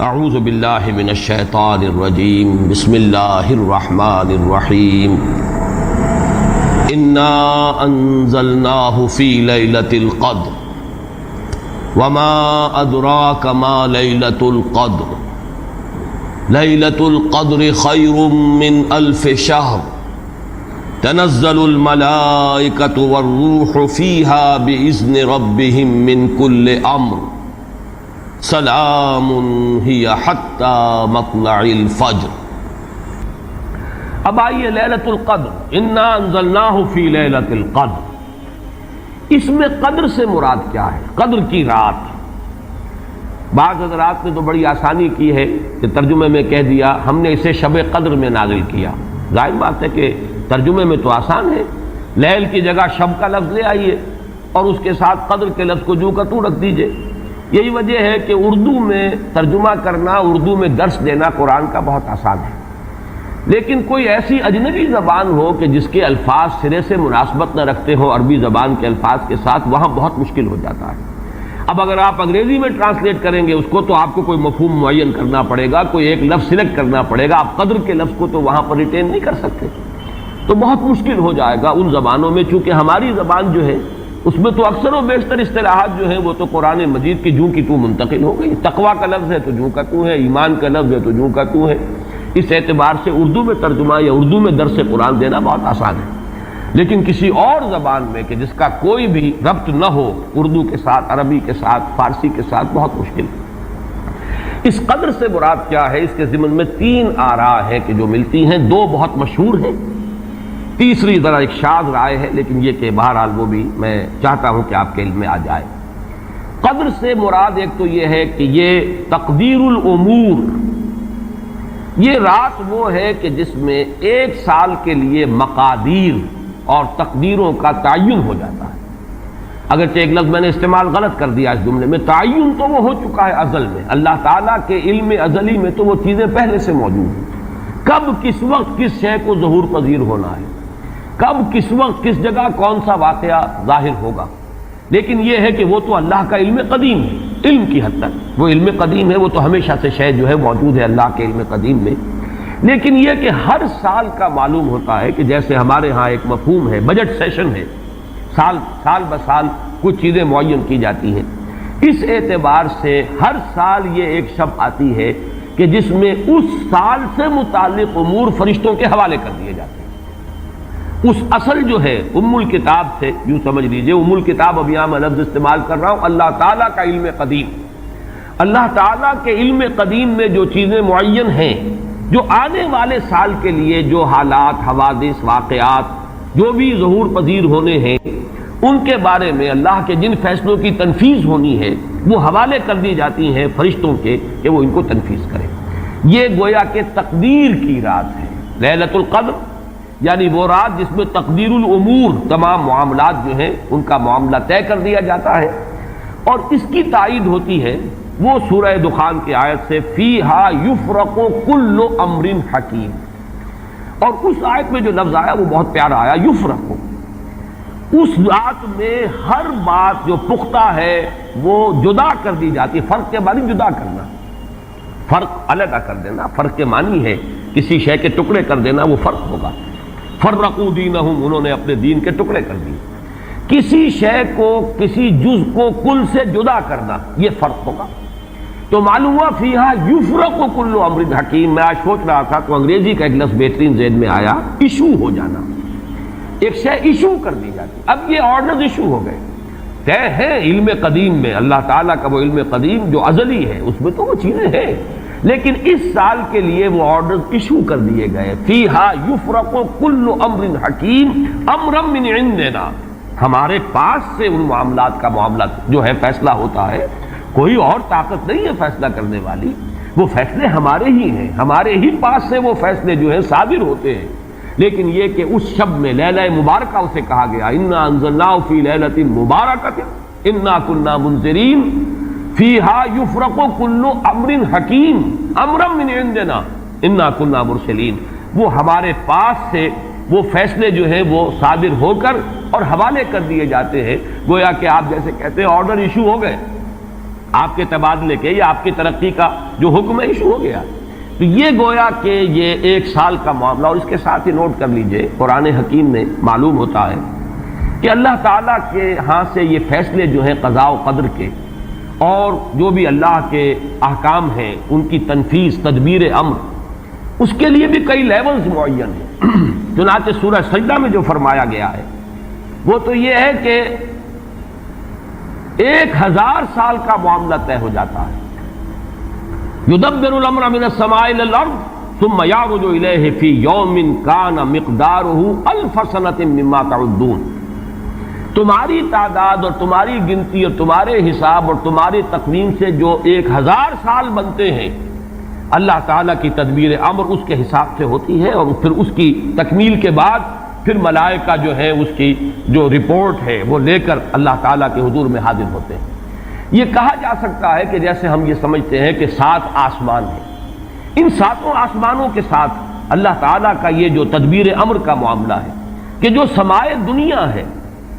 اعوذ باللہ من الشیطان الرجیم بسم اللہ الرحمن الرحیم انا انزلناہ فی لیلۃ القدر وما ادراک ما لیلۃ القدر لیلۃ القدر خیر من الف شہر تنزل الملائکۃ والروح فیہا بإذن ربہم من کل امر سلام ہی حتی مطلع الفجر۔ اب آئیے لیلۃ القدر، انا انزلناہ فی لیلۃ القدر، اس میں قدر سے مراد کیا ہے؟ قدر کی رات۔ بعض حضرات نے تو بڑی آسانی کی ہے کہ ترجمے میں کہہ دیا ہم نے اسے شب قدر میں نازل کیا۔ ظاہر بات ہے کہ ترجمے میں تو آسان ہے، لیل کی جگہ شب کا لفظ لے آئیے اور اس کے ساتھ قدر کے لفظ کو جو کا تو رکھ دیجئے۔ یہی وجہ ہے کہ اردو میں ترجمہ کرنا، اردو میں درس دینا قرآن کا بہت آسان ہے، لیکن کوئی ایسی اجنبی زبان ہو کہ جس کے الفاظ سرے سے مناسبت نہ رکھتے ہوں عربی زبان کے الفاظ کے ساتھ، وہاں بہت مشکل ہو جاتا ہے۔ اب اگر آپ انگریزی میں ٹرانسلیٹ کریں گے اس کو تو آپ کو کوئی مفہوم معین کرنا پڑے گا، کوئی ایک لفظ سلیکٹ کرنا پڑے گا۔ آپ قدر کے لفظ کو تو وہاں پر ریٹین نہیں کر سکتے، تو بہت مشکل ہو جائے گا ان زبانوں میں، چونکہ ہماری زبان جو ہے اس میں تو اکثر و بیشتر اصطلاحات جو ہیں وہ تو قرآن مجید کی جوں کی تو منتقل ہو گئی۔ تقویٰ کا لفظ ہے تو جوں کا تو ہے، ایمان کا لفظ ہے تو جوں کا تو ہے۔ اس اعتبار سے اردو میں ترجمہ یا اردو میں درس قرآن دینا بہت آسان ہے، لیکن کسی اور زبان میں کہ جس کا کوئی بھی ربط نہ ہو اردو کے ساتھ، عربی کے ساتھ، فارسی کے ساتھ، بہت مشکل ہے۔ اس قدر سے مراد کیا ہے؟ اس کے ضمن میں تین آراء ہیں کہ جو ملتی ہیں، دو بہت مشہور ہیں، تیسری ذرا ایک شاذ رائے ہے، لیکن یہ کہ بہرحال وہ بھی میں چاہتا ہوں کہ آپ کے علم میں آ جائے۔ قدر سے مراد ایک تو یہ ہے کہ یہ تقدیر الامور، یہ رات وہ ہے کہ جس میں ایک سال کے لیے مقادیر اور تقدیروں کا تعین ہو جاتا ہے۔ اگرچہ ایک لفظ میں نے استعمال غلط کر دیا اس جملے میں، تعین تو وہ ہو چکا ہے ازل میں، اللہ تعالیٰ کے علم ازلی میں تو وہ چیزیں پہلے سے موجود ہیں، کب کس وقت کس شے کو ظہور پذیر ہونا ہے، کب کس وقت کس جگہ کون سا واقعہ ظاہر ہوگا، لیکن یہ ہے کہ وہ تو اللہ کا علم قدیم ہے، علم کی حد تک وہ علم قدیم ہے، وہ تو ہمیشہ سے شے جو ہے موجود ہے اللہ کے علم قدیم میں۔ لیکن یہ کہ ہر سال کا معلوم ہوتا ہے کہ جیسے ہمارے ہاں ایک مفہوم ہے، بجٹ سیشن ہے، سال بسال کچھ چیزیں معین کی جاتی ہیں، اس اعتبار سے ہر سال یہ ایک شب آتی ہے کہ جس میں اس سال سے متعلق امور فرشتوں کے حوالے کر دیے جاتے ہیں۔ اس اصل جو ہے ام الکتاب سے، یوں سمجھ لیجئے ام الکتاب، اب یہاں میں لفظ استعمال کر رہا ہوں، اللہ تعالیٰ کا علم قدیم، اللہ تعالیٰ کے علم قدیم میں جو چیزیں معین ہیں، جو آنے والے سال کے لیے جو حالات، حوادث، واقعات جو بھی ظہور پذیر ہونے ہیں، ان کے بارے میں اللہ کے جن فیصلوں کی تنفیذ ہونی ہے وہ حوالے کر دی جاتی ہیں فرشتوں کے کہ وہ ان کو تنفیذ کریں۔ یہ گویا کہ تقدیر کی رات ہے لیلۃ القدر، یعنی وہ رات جس میں تقدیر الامور، تمام معاملات جو ہیں ان کا معاملہ طے کر دیا جاتا ہے، اور اس کی تائید ہوتی ہے وہ سورہ دخان کی آیت سے فیہا یفرق کل امر حکیم، اور اس آیت میں جو لفظ آیا وہ بہت پیارا آیا، یفرق، اس رات میں ہر بات جو پختہ ہے وہ جدا کر دی جاتی ہے۔ فرق کے معنی جدا کرنا، فرق علیحدہ کر دینا، فرق کے معنی ہے کسی شے کے ٹکڑے کر دینا، وہ فرق ہوگا۔ فرقوا دینہم، انہوں نے اپنے دین کے ٹکڑے کر دیے۔ کسی شے کو، کسی جز کو کل سے جدا کرنا، یہ فرق ہوگا۔ تو معلوم ہوا فیہا یفرق کل امر حکیم۔ میں آج سوچ رہا تھا تو انگریزی کا ایک لفظ بہترین ذہن میں آیا، ایشو ہو جانا، ایک شے ایشو کر دی جاتی۔ اب یہ آرڈرز ایشو ہو گئے، طے ہے علم قدیم میں، اللہ تعالیٰ کا وہ علم قدیم جو ازلی ہے اس میں تو وہ چیزیں ہیں، لیکن اس سال کے لیے وہ آرڈرز ایشو کر دیے گئے۔ فیہا یفرق کل امر حکیم امرا من عندنا، ہمارے پاس سے ان معاملات کا معاملہ جو ہے فیصلہ ہوتا ہے، کوئی اور طاقت نہیں ہے فیصلہ کرنے والی، وہ فیصلے ہمارے ہی ہیں، ہمارے ہی پاس سے وہ فیصلے جو ہیں صادر ہوتے ہیں۔ لیکن یہ کہ اس شب میں لیلہ مبارکہ اسے کہا گیا، انا انزلناہ فی لیلۃ مبارکۃ انا کنا منذرین فیہا یفرق کل امر حکیم امرا من عندنا انا کنا مرسلین، وہ ہمارے پاس سے وہ فیصلے جو ہیں وہ صادر ہو کر اور حوالے کر دیے جاتے ہیں، گویا کہ آپ جیسے کہتے ہیں آرڈر ایشو ہو گئے، آپ کے تبادلے کے یا آپ کی ترقی کا جو حکم ہے ایشو ہو گیا. تو یہ گویا کہ یہ 1 سال کا معاملہ. اور اس کے ساتھ ہی نوٹ کر لیجئے قرآن حکیم میں معلوم ہوتا ہے کہ اللہ تعالیٰ کے ہاں سے یہ فیصلے جو ہیں قضاء و قدر کے اور جو بھی اللہ کے احکام ہیں ان کی تنفیذ تدبیر امر، اس کے لیے بھی کئی لیولز معین ہیں. چنانچہ سورہ سجدہ میں جو فرمایا گیا ہے وہ تو یہ ہے کہ 1000 سال کا معاملہ طے ہو جاتا ہے. یدبر الامر من السماء الى الارض ثم يعرج الیہ فی یوم کان مقدارہ 1000 سنۃ مما تعدون. تمہاری تعداد اور تمہاری گنتی اور تمہارے حساب اور تمہاری تقویم سے جو 1000 سال بنتے ہیں، اللہ تعالیٰ کی تدبیر امر اس کے حساب سے ہوتی ہے. اور پھر اس کی تکمیل کے بعد پھر ملائکہ جو ہے اس کی جو رپورٹ ہے وہ لے کر اللہ تعالیٰ کے حضور میں حاضر ہوتے ہیں. یہ کہا جا سکتا ہے کہ جیسے ہم یہ سمجھتے ہیں کہ 7 آسمان ہیں، ان 7 آسمانوں کے ساتھ اللہ تعالیٰ کا یہ جو تدبیر امر کا معاملہ ہے کہ جو سمائے دنیا ہے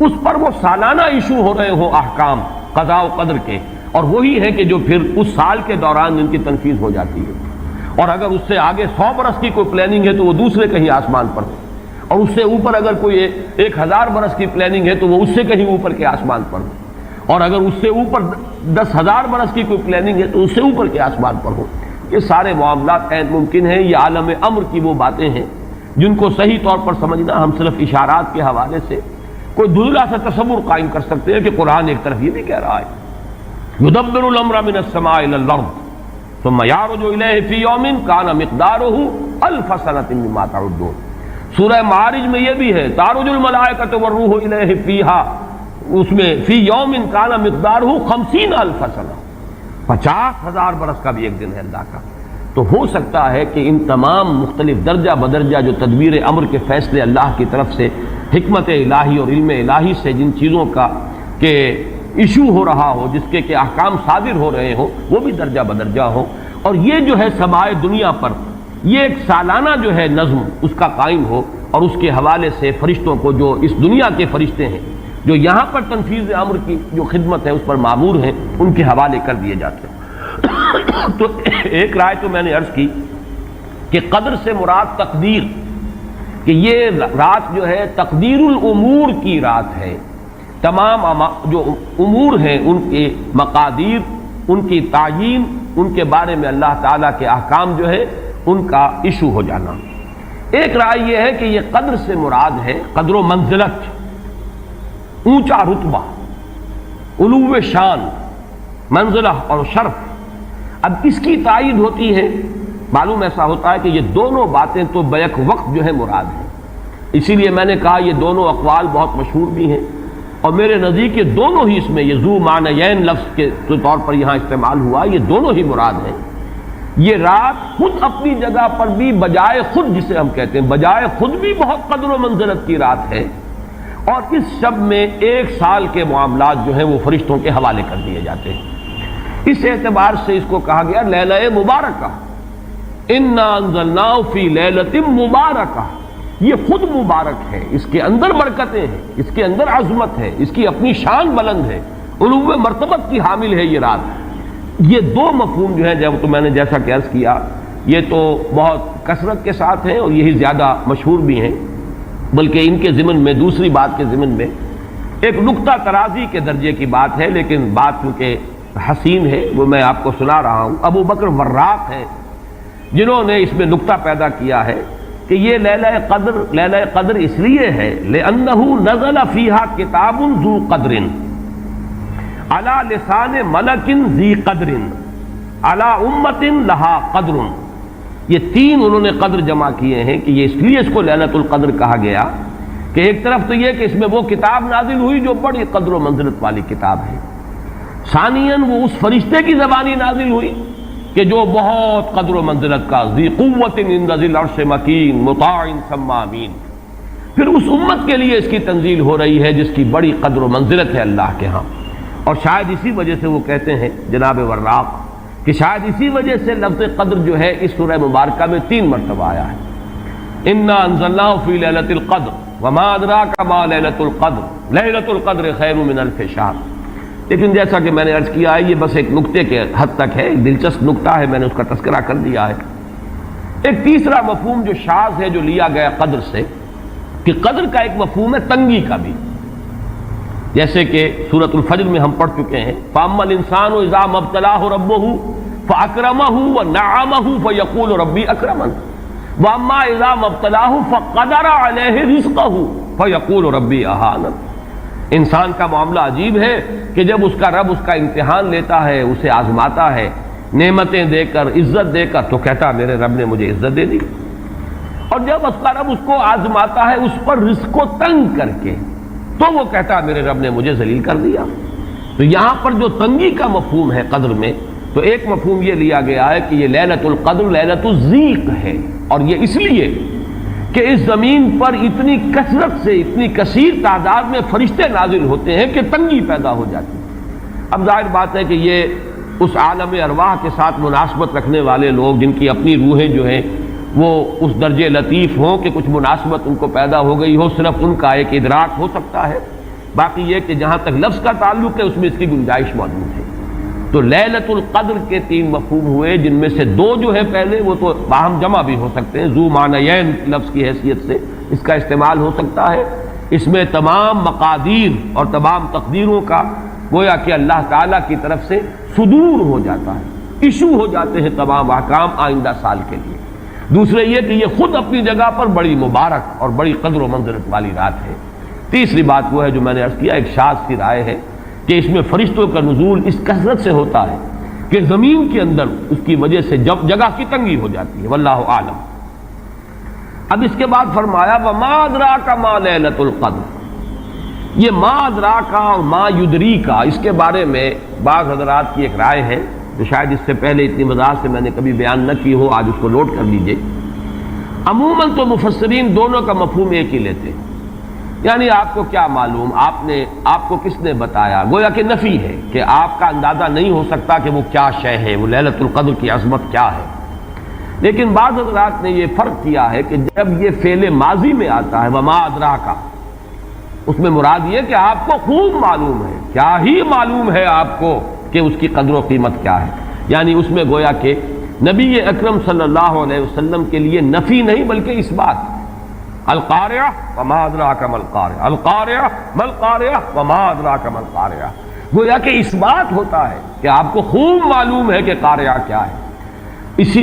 اس پر وہ سالانہ ایشو ہو رہے ہوں احکام قضاء و قدر کے، اور وہی ہے کہ جو پھر اس سال کے دوران ان کی تنفیذ ہو جاتی ہے. اور اگر اس سے آگے 100 برس کی کوئی پلاننگ ہے تو وہ دوسرے کہیں آسمان پر ہو، اور اس سے اوپر اگر کوئی 1000 برس کی پلاننگ ہے تو وہ اس سے کہیں اوپر کے آسمان پر ہو، اور اگر اس سے اوپر 10,000 برس کی کوئی پلاننگ ہے تو اس سے اوپر کے آسمان پر ہو. یہ سارے معاملات عین ممکن ہیں. یہ عالم امر کی وہ باتیں ہیں جن کو صحیح طور پر سمجھنا ہم صرف اشارات کے حوالے سے کوئی دھندلا سا تصور قائم کر سکتے ہیں کہ قرآن ایک طرف یہ بھی کہہ رہا ہے یدبر الامر من السماء الى الارض ثم يعرج الیہ فی یوم کان مقدارہ 1000 سنۃ مما تعدون. سورہ معارج میں یہ بھی ہے تعرج الملائکۃ والروح الیہ فیہا، اس میں فی یوم کان مقدارہ 50,000 سنہ، 50,000 برس کا بھی ایک دن ہے اللہ کا. تو ہو سکتا ہے کہ ان تمام مختلف درجہ بدرجہ جو تدبیر امر کے فیصلے اللہ کی طرف سے حکمت الہی اور علم الہی سے جن چیزوں کا کہ ایشو ہو رہا ہو، جس کے کہ احکام صادر ہو رہے ہوں، وہ بھی درجہ بدرجہ ہو. اور یہ جو ہے سمائے دنیا پر یہ ایک سالانہ جو ہے نظم اس کا قائم ہو، اور اس کے حوالے سے فرشتوں کو جو اس دنیا کے فرشتے ہیں جو یہاں پر تنفیذ امر کی جو خدمت ہے اس پر مامور ہیں، ان کے حوالے کر دیے جاتے ہیں. تو ایک رائے تو میں نے عرض کی کہ قدر سے مراد تقدیر، کہ یہ رات جو ہے تقدیر الامور کی رات ہے. تمام جو امور ہیں ان کے مقادیر، ان کی تعیین، ان کے بارے میں اللہ تعالیٰ کے احکام جو ہے ان کا ایشو ہو جانا. ایک رائے یہ ہے کہ یہ قدر سے مراد ہے قدر و منزلت، اونچا رتبہ، علو شان، منزلہ اور شرف. اب اس کی تائید ہوتی ہے، معلوم ایسا ہوتا ہے کہ یہ دونوں باتیں تو بیک وقت جو ہے مراد ہیں. اسی لیے میں نے کہا یہ دونوں اقوال بہت مشہور بھی ہیں، اور میرے نزدیک یہ دونوں ہی اس میں یہ ذو معنیین لفظ کے طور پر یہاں استعمال ہوا، یہ دونوں ہی مراد ہیں. یہ رات خود اپنی جگہ پر بھی بجائے خود، جسے ہم کہتے ہیں بجائے خود بھی بہت قدر و منزلت کی رات ہے، اور اس شب میں 1 سال کے معاملات جو ہیں وہ فرشتوں کے حوالے کر دیے جاتے ہیں. اس اعتبار سے اس کو کہا گیا لیلہ مبارکہ، انا انزلناہ فی لیلۃ مبارکہ. یہ خود مبارک ہے، اس کے اندر برکتیں ہیں، اس کے اندر عظمت ہے، اس کی اپنی شان بلند ہے، علو مرتبت کی حامل ہے یہ رات. یہ دو مفہوم جو ہیں جب تو میں نے جیسا کہ عرض کیا یہ تو بہت کثرت کے ساتھ ہیں اور یہی زیادہ مشہور بھی ہیں. بلکہ ان کے ضمن میں دوسری بات کے ضمن میں ایک نقطہ ترازی کے درجے کی بات ہے، لیکن بات چونکہ حسین ہے وہ میں آپ کو سنا رہا ہوں. ابو بکر وراق ہیں جنہوں نے اس میں نقطہ پیدا کیا ہے کہ یہ لیلہ قدر اس لیے ہے لأنه نزل فيها کتاب ذو قدر على لسان ملک ذی قدر على امت لها قدر. یہ 3 انہوں نے قدر جمع کیے ہیں کہ یہ اس لیے اس کو لیلۃ القدر کہا گیا کہ ایک طرف تو یہ کہ اس میں وہ کتاب نازل ہوئی جو بڑی قدر و منزلت والی کتاب ہے، ثانیاً وہ اس فرشتے کی زبانی نازل ہوئی کہ جو بہت قدر و منزلت کا ذی قوت عند ذی العرش مکین مطاع ثم امین. پھر اس امت کے لیے اس کی تنزیل ہو رہی ہے جس کی بڑی قدر و منزلت ہے اللہ کے ہاں. اور شاید اسی وجہ سے وہ کہتے ہیں جناب وراق کہ شاید اسی وجہ سے لفظ قدر جو ہے اس سورہ مبارکہ میں 3 مرتبہ آیا ہے. انا انزلناہ فی لیلۃ القدر وما ادراک ما لیلۃ القدر لیلۃ القدر خیر من الف شہر. لیکن جیسا کہ میں نے عرض کیا ہے یہ بس ایک نقطے کے حد تک ہے، ایک دلچسپ نقطہ ہے، میں نے اس کا تذکرہ کر دیا ہے۔ ایک تیسرا مفہوم جو شاذ ہے جو لیا گیا قدر سے، کہ قدر کا ایک مفہوم ہے تنگی کا بھی، جیسے کہ سورۃ الفجر میں ہم پڑھ چکے ہیں فَأَمَّا الْإِنسَانُ إِذَا مَا ابْتَلَاهُ رَبُّهُ فَأَكْرَمَهُ وَنَعَّمَهُ فَيَقُولُ رَبِّي أَكْرَمَنِ وَأَمَّا إِذَا مَا ابْتَلَاهُ فَقَدَرَ عَلَيْهِ رِزْقَهُ فَيَقُولُ رَبِّي أَهَانَنِ۔ انسان کا معاملہ عجیب ہے کہ جب اس کا رب اس کا امتحان لیتا ہے، اسے آزماتا ہے نعمتیں دے کر، عزت دے کر، تو کہتا میرے رب نے مجھے عزت دے دی، اور جب اس کا رب اس کو آزماتا ہے اس پر رزق کو تنگ کر کے، تو وہ کہتا میرے رب نے مجھے ذلیل کر دیا۔ تو یہاں پر جو تنگی کا مفہوم ہے قدر میں، تو ایک مفہوم یہ لیا گیا ہے کہ یہ لیلۃ القدر لیلۃ الضیق ہے، اور یہ اس لیے کہ اس زمین پر اتنی کثرت سے، اتنی کثیر تعداد میں فرشتے نازل ہوتے ہیں کہ تنگی پیدا ہو جاتی ہے۔ اب ظاہر بات ہے کہ یہ اس عالم ارواح کے ساتھ مناسبت رکھنے والے لوگ، جن کی اپنی روحیں جو ہیں وہ اس درجے لطیف ہوں کہ کچھ مناسبت ان کو پیدا ہو گئی ہو، صرف ان کا ایک ادراک ہو سکتا ہے، باقی یہ کہ جہاں تک لفظ کا تعلق ہے اس میں اس کی گنجائش موجود ہے۔ تو لیلۃ القدر کے تین مفہوم ہوئے، جن میں سے دو جو ہے پہلے وہ تو باہم جمع بھی ہو سکتے ہیں، ذو معنیین لفظ کی حیثیت سے اس کا استعمال ہو سکتا ہے۔ اس میں تمام مقادیر اور تمام تقدیروں کا گویا کہ اللہ تعالیٰ کی طرف سے صدور ہو جاتا ہے، ایشو ہو جاتے ہیں تمام احکام آئندہ سال کے لیے۔ دوسرے یہ کہ یہ خود اپنی جگہ پر بڑی مبارک اور بڑی قدر و منزلت والی رات ہے۔ تیسری بات وہ ہے جو میں نے عرض کیا، ایک شاذ سی رائے ہے کہ اس میں فرشتوں کا نزول اس کثرت سے ہوتا ہے کہ زمین کے اندر اس کی وجہ سے جگہ کی تنگی ہو جاتی ہے، واللہ عالم۔ اب اس کے بعد فرمایا وَمَا أَدْرَاكَ مَا لَيْلَةُ الْقَدْرِ، یہ ما ادراکا اور ما یدریکا، اس کے بارے میں بعض حضرات کی ایک رائے ہے جو شاید اس سے پہلے اتنی وضاحت سے میں نے کبھی بیان نہ کی ہو، آج اس کو نوٹ کر لیجئے۔ عموماً تو مفسرین دونوں کا مفہوم ایک ہی لیتے ہیں، یعنی آپ کو کیا معلوم، آپ کو کس نے بتایا، گویا کہ نفی ہے کہ آپ کا اندازہ نہیں ہو سکتا کہ وہ کیا شے ہے، وہ لیلۃ القدر کی عظمت کیا ہے۔ لیکن بعض حضرات نے یہ فرق کیا ہے کہ جب یہ فعل ماضی میں آتا ہے وما ادراکا، اس میں مراد یہ کہ آپ کو خوب معلوم ہے، کیا ہی معلوم ہے آپ کو کہ اس کی قدر و قیمت کیا ہے، یعنی اس میں گویا کہ نبی اکرم صلی اللہ علیہ وسلم کے لیے نفی نہیں بلکہ اس بات، القارعہ وما ادراک ما القارعہ، القارعہ ما القارعہ وما ادراک ما القارعہ، گویا کہ اس بات ہوتا ہے کہ آپ کو خوب معلوم ہے کہ قارعہ کیا ہے۔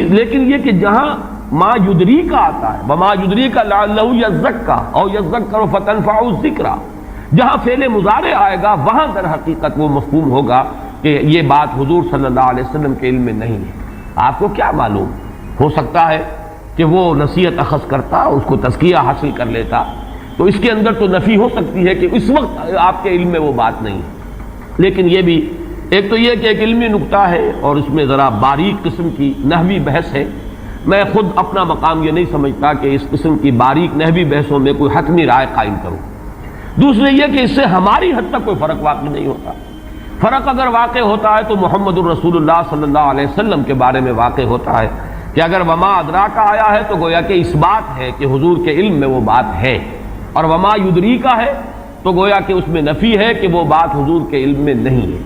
لیکن یہ کہ جہاں ما یدریکا آتا ہے، وما یدریکا لعلہ یزکا او یذکر فتنفع الذکرى، جہاں فعل مضارع آئے گا وہاں در حقیقت وہ مفہوم ہوگا کہ یہ بات حضور صلی اللہ علیہ وسلم کے علم میں نہیں ہے۔ آپ کو کیا معلوم، ہو سکتا ہے کہ وہ نصیحت اخذ کرتا، اس کو تزکیہ حاصل کر لیتا، تو اس کے اندر تو نفی ہو سکتی ہے کہ اس وقت آپ کے علم میں وہ بات نہیں ہے۔ لیکن یہ بھی ایک تو یہ کہ ایک علمی نکتہ ہے اور اس میں ذرا باریک قسم کی نحوی بحث ہے، میں خود اپنا مقام یہ نہیں سمجھتا کہ اس قسم کی باریک نحوی بحثوں میں کوئی حتمی رائے قائم کروں۔ دوسرے یہ کہ اس سے ہماری حد تک کوئی فرق واقع نہیں ہوتا، فرق اگر واقع ہوتا ہے تو محمد الرسول اللہ صلی اللہ علیہ وسلم کے بارے میں واقع ہوتا ہے کہ اگر وما ادراکا آیا ہے تو گویا کہ اس بات ہے کہ حضور کے علم میں وہ بات ہے، اور وما یدریکا ہے تو گویا کہ اس میں نفی ہے کہ وہ بات حضور کے علم میں نہیں ہے۔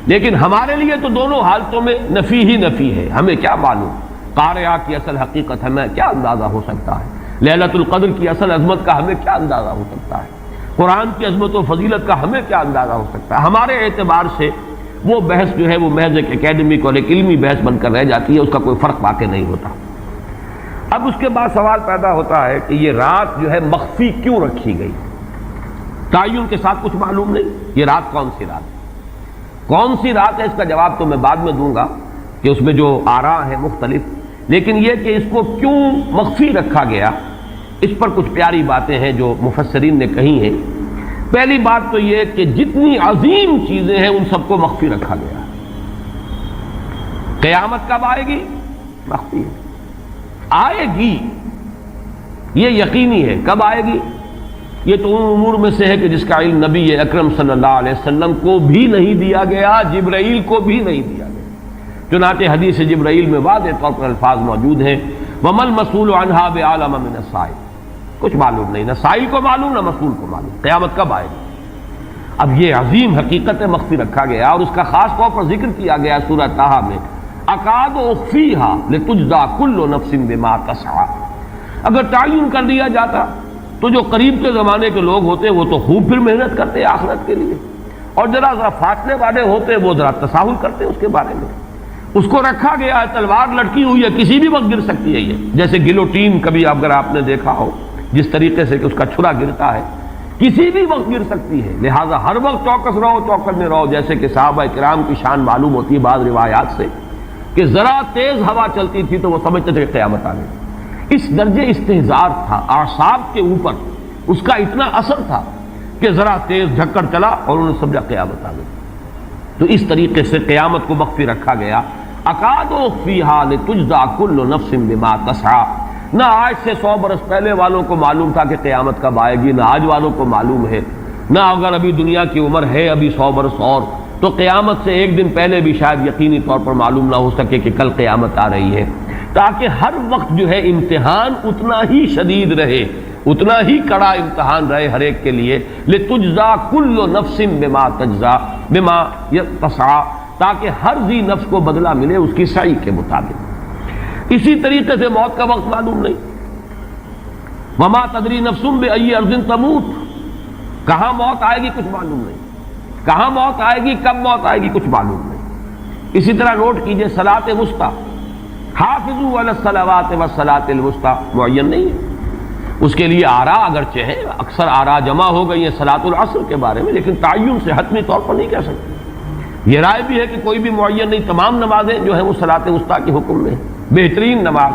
لیکن ہمارے لیے تو دونوں حالتوں میں نفی ہی نفی ہے، ہمیں کیا معلوم قارعہ کی اصل حقیقت، ہمیں کیا اندازہ ہو سکتا ہے لیلۃ القدر کی اصل عظمت کا، ہمیں کیا اندازہ ہو سکتا ہے قرآن کی عظمت و فضیلت کا، ہمیں کیا اندازہ ہو سکتا ہے۔ ہمارے اعتبار سے وہ بحث جو ہے وہ محض ایک اکیڈمک اور ایک علمی بحث بن کر رہ جاتی ہے، اس کا کوئی فرق واقع نہیں ہوتا۔ اب اس کے بعد سوال پیدا ہوتا ہے کہ یہ رات جو ہے مخفی کیوں رکھی گئی، تعین کے ساتھ کچھ معلوم نہیں، یہ رات کون سی رات ہے، کون سی رات ہے، اس کا جواب تو میں بعد میں دوں گا کہ اس میں جو آراء ہیں مختلف، لیکن یہ کہ اس کو کیوں مخفی رکھا گیا، اس پر کچھ پیاری باتیں ہیں جو مفسرین نے کہی ہیں۔ پہلی بات تو یہ کہ جتنی عظیم چیزیں ہیں ان سب کو مخفی رکھا گیا۔ قیامت کب آئے گی، مخفی ہے، آئے گی یہ یقینی ہے، کب آئے گی یہ تو ان امور میں سے ہے کہ جس کا علم نبی اکرم صلی اللہ علیہ وسلم کو بھی نہیں دیا گیا، جبرائیل کو بھی نہیں دیا گیا۔ چنانچہ حدیث جبرائیل میں واضح طور پر الفاظ موجود ہیں وَمَا الْمَسْئُولُ عَنْهَا بِأَعْلَمَ مِنَ السَّائِلِ، کچھ معلوم نہیں، نہ سائل کو معلوم نہ مسئول کو معلوم قیامت کب آئے گی۔ اب یہ عظیم حقیقت مخفی رکھا گیا اور اس کا خاص طور پر ذکر کیا گیا سورہ طٰہٰ میں، اکاد اخفیھا لتجزی کل نفس بما تسعی۔ اگر تعین کر دیا جاتا تو جو قریب کے زمانے کے لوگ ہوتے وہ تو خوب پھر محنت کرتے آخرت کے لیے، اور ذرا فاصلے والے ہوتے وہ ذرا تساہل کرتے اس کے بارے میں۔ اس کو رکھا گیا ہے، تلوار لٹکی ہوئی ہے، کسی بھی وقت گر سکتی ہے، یہ جیسے گلوٹین کبھی اگر آپ نے دیکھا ہو جس طریقے سے کہ اس کا چھرا گرتا ہے، کسی بھی وقت گر سکتی ہے، لہذا ہر وقت چوکس رہو، چوکس میں رہو، جیسے کہ صحابہ کرام کی شان معلوم ہوتی ہے بعض روایات سے کہ ذرا تیز ہوا چلتی تھی تو وہ سمجھتے تھے کہ قیامت آ گئی۔ اس درجے استحضار تھا اعصاب کے اوپر، اس کا اتنا اثر تھا کہ ذرا تیز جھکڑ چلا اور انہوں نے سمجھا قیامت آ گئی۔ تو اس طریقے سے قیامت کو مخفی رکھا گیا، اکاد اخفیھا لتجزی کل نفس بما تسعی۔ نہ آج سے 100 برس پہلے والوں کو معلوم تھا کہ قیامت کب آئے گی، نہ آج والوں کو معلوم ہے، نہ اگر ابھی دنیا کی عمر ہے ابھی 100 برس اور تو قیامت سے ایک دن پہلے بھی شاید یقینی طور پر معلوم نہ ہو سکے کہ کل قیامت آ رہی ہے، تاکہ ہر وقت جو ہے امتحان اتنا ہی شدید رہے، اتنا ہی کڑا امتحان رہے ہر ایک کے لیے، لتجزی کل نفس بما تسعی، تاکہ ہر ذی نفس کو بدلہ ملے اس کی سعی کے مطابق۔ اسی طریقے سے موت کا وقت معلوم نہیں، وما تدری نفس بأی ارض تموت، کہاں موت آئے گی کچھ معلوم نہیں، کہاں موت آئے گی، کب موت آئے گی کچھ معلوم نہیں۔ اسی طرح نوٹ کیجئے صلاۃ وسطی، حافظوا علی الصلوات والصلاۃ الوسطی معین نہیں ہے، اس کے لیے آراء اگرچہ ہے، اکثر آراء جمع ہو گئی ہیں صلاۃ العصر کے بارے میں، لیکن تعین سے حتمی طور پر نہیں کہہ سکتے۔ یہ رائے بھی ہے کہ کوئی بھی معین نہیں، تمام نمازیں جو ہیں وہ صلاۃ وسطی کے حکم میں ہیں۔ بہترین نماز،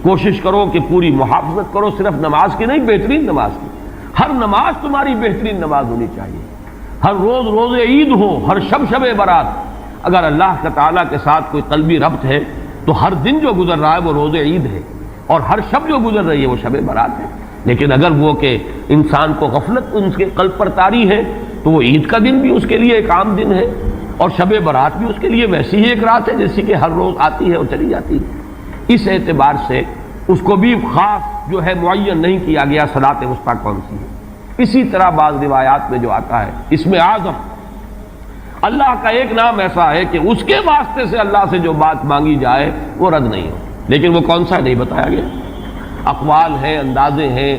کوشش کرو کہ پوری محافظت کرو، صرف نماز کی نہیں، بہترین نماز کی، ہر نماز تمہاری بہترین نماز ہونی چاہیے، ہر روز روز عید ہو، ہر شب شب برات۔ اگر اللہ تعالیٰ کے ساتھ کوئی قلبی ربط ہے تو ہر دن جو گزر رہا ہے وہ روز عید ہے، اور ہر شب جو گزر رہی ہے وہ شب برات ہے۔ لیکن اگر وہ کہ انسان کو غفلت ان کے قلب پر طاری ہے تو وہ عید کا دن بھی اس کے لیے ایک عام دن ہے، اور شب برات بھی اس کے لیے ویسی ہی ایک رات ہے جیسی کہ ہر روز آتی ہے اور چلی جاتی ہے۔ اس اعتبار سے اس کو بھی خاص جو ہے معین نہیں کیا گیا صلاۃ وسطیٰ کون سی ہے۔ اسی طرح بعض روایات میں جو آتا ہے اسم اعظم، اللہ کا ایک نام ایسا ہے کہ اس کے واسطے سے اللہ سے جو بات مانگی جائے وہ رد نہیں ہو، لیکن وہ کون سا ہے نہیں بتایا گیا۔ اقوال ہیں، اندازے ہیں،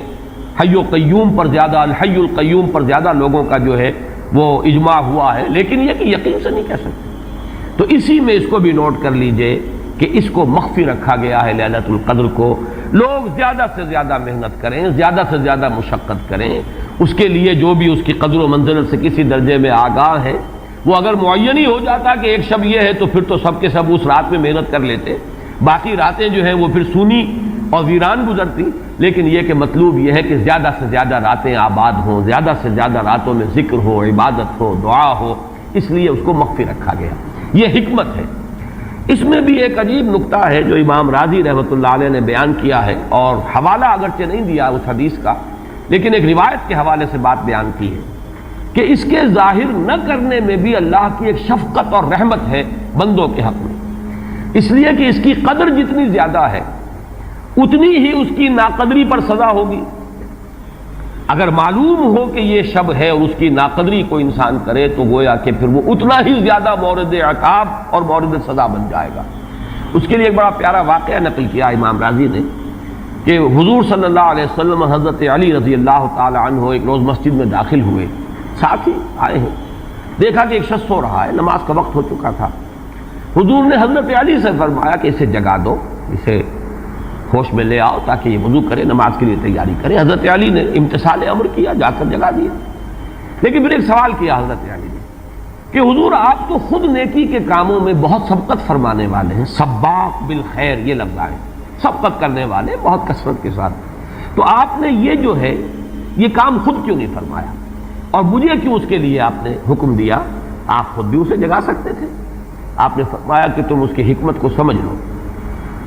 حی و قیوم پر زیادہ، الحی القیوم پر زیادہ لوگوں کا جو ہے وہ اجماع ہوا ہے، لیکن یہ کہ یقین سے نہیں کہہ سکتے۔ تو اسی میں اس کو بھی نوٹ کر لیجئے کہ اس کو مخفی رکھا گیا ہے لیلۃ القدر کو۔ لوگ زیادہ سے زیادہ محنت کریں، زیادہ سے زیادہ مشقت کریں، اس کے لیے جو بھی اس کی قدر و منزلت سے کسی درجے میں آگاہ ہے، وہ اگر معین ہی ہو جاتا کہ ایک شب یہ ہے تو پھر تو سب کے سب اس رات میں محنت کر لیتے، باقی راتیں جو ہیں وہ پھر سونی اور ویران گزرتی۔ لیکن یہ کہ مطلوب یہ ہے کہ زیادہ سے زیادہ راتیں آباد ہوں، زیادہ سے زیادہ راتوں میں ذکر ہو، عبادت ہو، دعا ہو، اس لیے اس کو مخفی رکھا گیا، یہ حکمت ہے۔ اس میں بھی ایک عجیب نکتہ ہے جو امام راضی رحمۃ اللہ علیہ نے بیان کیا ہے، اور حوالہ اگرچہ نہیں دیا اس حدیث کا، لیکن ایک روایت کے حوالے سے بات بیان کی ہے کہ اس کے ظاہر نہ کرنے میں بھی اللہ کی ایک شفقت اور رحمت ہے بندوں کے حق میں، اس لیے کہ اس کی قدر جتنی زیادہ ہے اتنی ہی اس کی ناقدری پر سزا ہوگی۔ اگر معلوم ہو کہ یہ شب ہے اور اس کی ناقدری کو انسان کرے تو گویا کہ پھر وہ اتنا ہی زیادہ مورد عقاب اور مورد سزا بن جائے گا۔ اس کے لیے ایک بڑا پیارا واقعہ نقل کیا امام راضی نے کہ حضور صلی اللہ علیہ وسلم حضرت علی رضی اللہ تعالی عنہ ایک روز مسجد میں داخل ہوئے، ساتھ ہی آئے ہیں، دیکھا کہ ایک شخص سو رہا ہے، نماز کا وقت ہو چکا تھا۔ حضور نے حضرت علی سے فرمایا کہ اسے جگا دو، اسے ہوش میں لے آؤ تاکہ یہ وضو کرے، نماز کے لیے تیاری کرے۔ حضرت علی نے امتثال امر کیا، جا کر جگا دیا۔ لیکن پھر ایک سوال کیا حضرت علی نے کہ حضور آپ تو خود نیکی کے کاموں میں بہت سبقت فرمانے والے ہیں، سباق بالخیر یہ لفظ آئے، سبقت کرنے والے بہت کثرت کے ساتھ، تو آپ نے یہ جو ہے یہ کام خود کیوں نہیں فرمایا، اور مجھے کیوں اس کے لیے آپ نے حکم دیا؟ آپ خود بھی اسے جگا سکتے تھے۔ آپ نے فرمایا کہ تم اس کی حکمت کو سمجھ لو،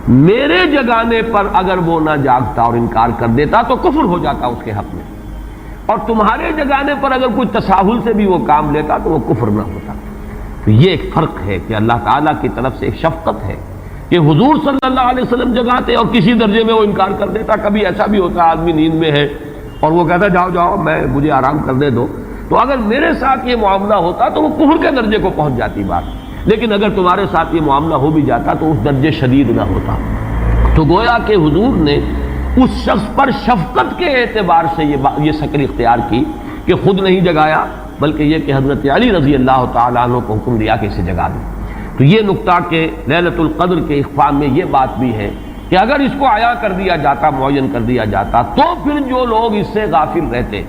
میرے جگانے پر اگر وہ نہ جاگتا اور انکار کر دیتا تو کفر ہو جاتا اس کے حق میں، اور تمہارے جگانے پر اگر کوئی تساہل سے بھی وہ کام لیتا تو وہ کفر نہ ہوتا۔ تو یہ ایک فرق ہے کہ اللہ تعالیٰ کی طرف سے ایک شفقت ہے کہ حضور صلی اللہ علیہ وسلم جگاتے اور کسی درجے میں وہ انکار کر دیتا۔ کبھی ایسا بھی ہوتا آدمی نیند میں ہے اور وہ کہتا جاؤ جاؤ مجھے آرام کرنے دو، تو اگر میرے ساتھ یہ معاملہ ہوتا تو وہ کفر کے درجے کو پہنچ جاتی بات، لیکن اگر تمہارے ساتھ یہ معاملہ ہو بھی جاتا تو اس درجے شدید نہ ہوتا۔ تو گویا کہ حضور نے اس شخص پر شفقت کے اعتبار سے یہ شکل اختیار کی کہ خود نہیں جگایا، بلکہ یہ کہ حضرت علی رضی اللہ تعالیٰ عنہ کو حکم دیا کہ اسے جگا دیں۔ تو یہ نقطہ کہ لیلۃ القدر کے اخفاء میں یہ بات بھی ہے کہ اگر اس کو عیاں کر دیا جاتا، معین کر دیا جاتا، تو پھر جو لوگ اس سے غافل رہتے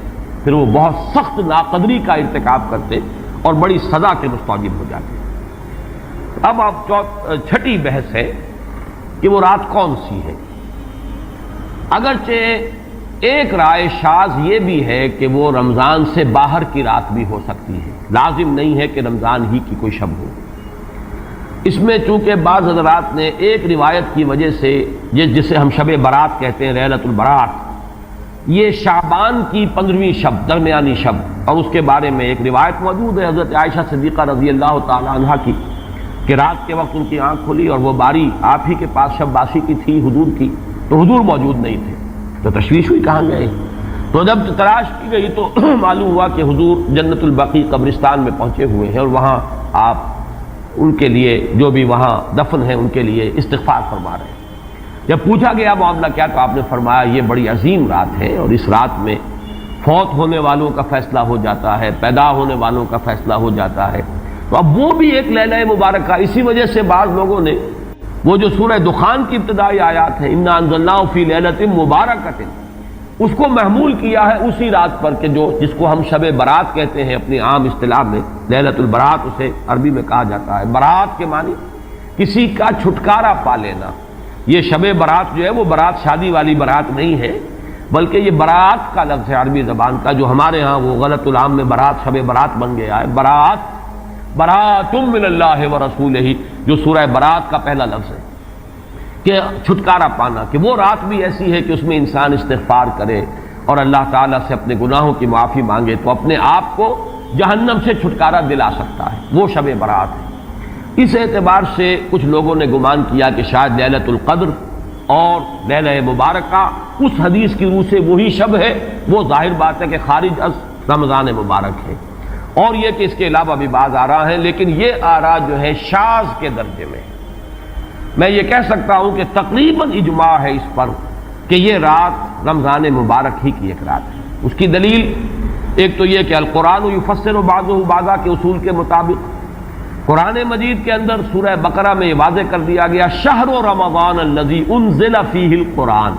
پھر وہ بہت سخت ناقدری کا ارتکاب کرتے اور بڑی سزا کے مستوجب ہو جاتے۔ اب چھٹی بحث ہے کہ وہ رات کون سی ہے۔ اگرچہ ایک رائے شاذ یہ بھی ہے کہ وہ رمضان سے باہر کی رات بھی ہو سکتی ہے، لازم نہیں ہے کہ رمضان ہی کی کوئی شب ہو۔ اس میں چونکہ بعض حضرات نے ایک روایت کی وجہ سے جسے ہم شب برات کہتے ہیں، لیلۃ البرات، یہ شعبان کی 15ویں شب، درمیانی شب، اور اس کے بارے میں ایک روایت موجود ہے حضرت عائشہ صدیقہ رضی اللہ تعالی عنہا کی کہ رات کے وقت ان کی آنکھ کھلی اور وہ باری آپ ہی کے پاس شب باسی کی تھی حضور کی، تو حضور موجود نہیں تھے، تو تشویش ہوئی کہاں گئے۔ تو جب تلاش کی گئی تو معلوم ہوا کہ حضور جنت البقیع قبرستان میں پہنچے ہوئے ہیں اور وہاں آپ ان کے لیے جو بھی وہاں دفن ہیں ان کے لیے استغفار فرما رہے ہیں۔ جب پوچھا گیا معاملہ کیا، تو آپ نے فرمایا یہ بڑی عظیم رات ہے اور اس رات میں فوت ہونے والوں کا فیصلہ ہو جاتا ہے، پیدا ہونے والوں کا فیصلہ ہو جاتا ہے۔ تو اب وہ بھی ایک لیلہ مبارکہ، اسی وجہ سے بعض لوگوں نے وہ جو سورہ دخان کی ابتدائی آیات ہیں انا انزلناہ فی لیلۃ مبارکۃ، اس کو محمول کیا ہے اسی رات پر کہ جس کو ہم شب برات کہتے ہیں اپنی عام اصطلاح میں، لیلۃ البرات اسے عربی میں کہا جاتا ہے۔ برات کے معنی کسی کا چھٹکارا پا لینا۔ یہ شب برات جو ہے وہ برات شادی والی برات نہیں ہے، بلکہ یہ برات کا لفظ ہے عربی زبان کا، جو ہمارے ہاں وہ غلط العام میں برات شب برات بن گیا ہے۔ برات، برات من اللہ ورسولہ، جو سورہ برات کا پہلا لفظ ہے کہ چھٹکارا پانا، کہ وہ رات بھی ایسی ہے کہ اس میں انسان استغفار کرے اور اللہ تعالیٰ سے اپنے گناہوں کی معافی مانگے تو اپنے آپ کو جہنم سے چھٹکارا دلا سکتا ہے، وہ شب برات ہے۔ اس اعتبار سے کچھ لوگوں نے گمان کیا کہ شاید لیلۃ القدر اور لیلہ مبارکہ اس حدیث کی روح سے وہی شب ہے، وہ ظاہر بات ہے کہ خارج از رمضان مبارک ہے، اور یہ کہ اس کے علاوہ بھی بعض آراء ہیں، لیکن یہ آراء جو ہے شاذ کے درجے میں۔ میں یہ کہہ سکتا ہوں کہ تقریباً اجماع ہے اس پر کہ یہ رات رمضان مبارک ہی کی ایک رات ہے۔ اس کی دلیل ایک تو یہ کہ القرآن یفسر بعضہ بعضا کے اصول کے مطابق قرآن مجید کے اندر سورہ بقرہ میں یہ واضح کر دیا گیا شہر رمضان الذی انزل فیہ القرآن،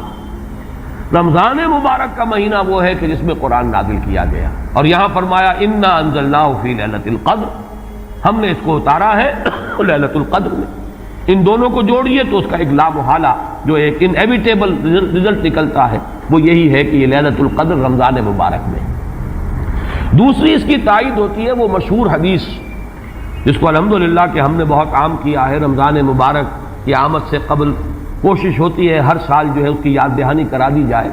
رمضان مبارک کا مہینہ وہ ہے کہ جس میں قرآن نازل کیا گیا، اور یہاں فرمایا انا انزلناہ فی لیلۃ القدر، ہم نے اس کو اتارا ہے لیلۃ القدر میں۔ ان دونوں کو جوڑیے تو اس کا ایک لا محالہ جو ایک انیویٹیبل رزلٹ نکلتا ہے وہ یہی ہے کہ یہ لیلۃ القدر رمضان مبارک میں۔ دوسری اس کی تائید ہوتی ہے وہ مشہور حدیث جس کو الحمدللہ کہ ہم نے بہت عام کیا ہے، رمضان مبارک کی آمد سے قبل کوشش ہوتی ہے ہر سال جو ہے اس کی یاد دہانی کرا دی جائے۔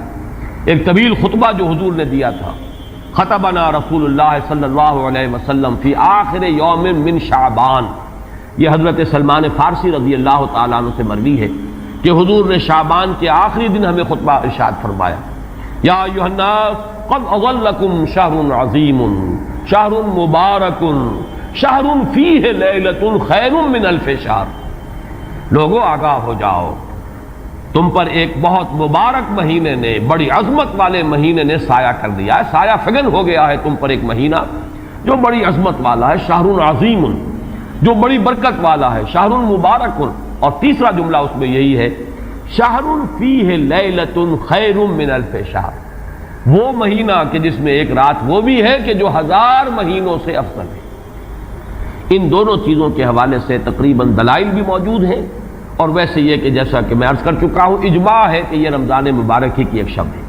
ایک طویل خطبہ جو حضور نے دیا تھا، خطبنا رسول اللہ صلی اللہ علیہ وسلم فی آخر یوم من شعبان، یہ حضرت سلمان فارسی رضی اللہ تعالیٰ عنہ سے مروی ہے کہ حضور نے شعبان کے آخری دن ہمیں خطبہ ارشاد فرمایا، یا ایھا الناس قد اظلکم شہر عظیم شہر مبارک شہر فیہ لیلۃ خیر من الف شہر، لوگوں آگاہ ہو جاؤ، تم پر ایک بہت مبارک مہینے نے، بڑی عظمت والے مہینے نے سایہ کر دیا ہے، سایہ فگن ہو گیا ہے تم پر ایک مہینہ جو بڑی عظمت والا ہے، شہر عظیم جو بڑی برکت والا ہے، شہر مبارک، اور تیسرا جملہ اس میں یہی ہے شہر فیہ لیلۃ خیر من الف شہر، وہ مہینہ کہ جس میں ایک رات وہ بھی ہے کہ جو 1000 مہینوں سے افضل ہے۔ ان دونوں چیزوں کے حوالے سے تقریباً دلائل بھی موجود ہیں، اور ویسے یہ کہ جیسا کہ میں عرض کر چکا ہوں اجماع ہے کہ یہ رمضان مبارک ہی کی ایک شب ہے،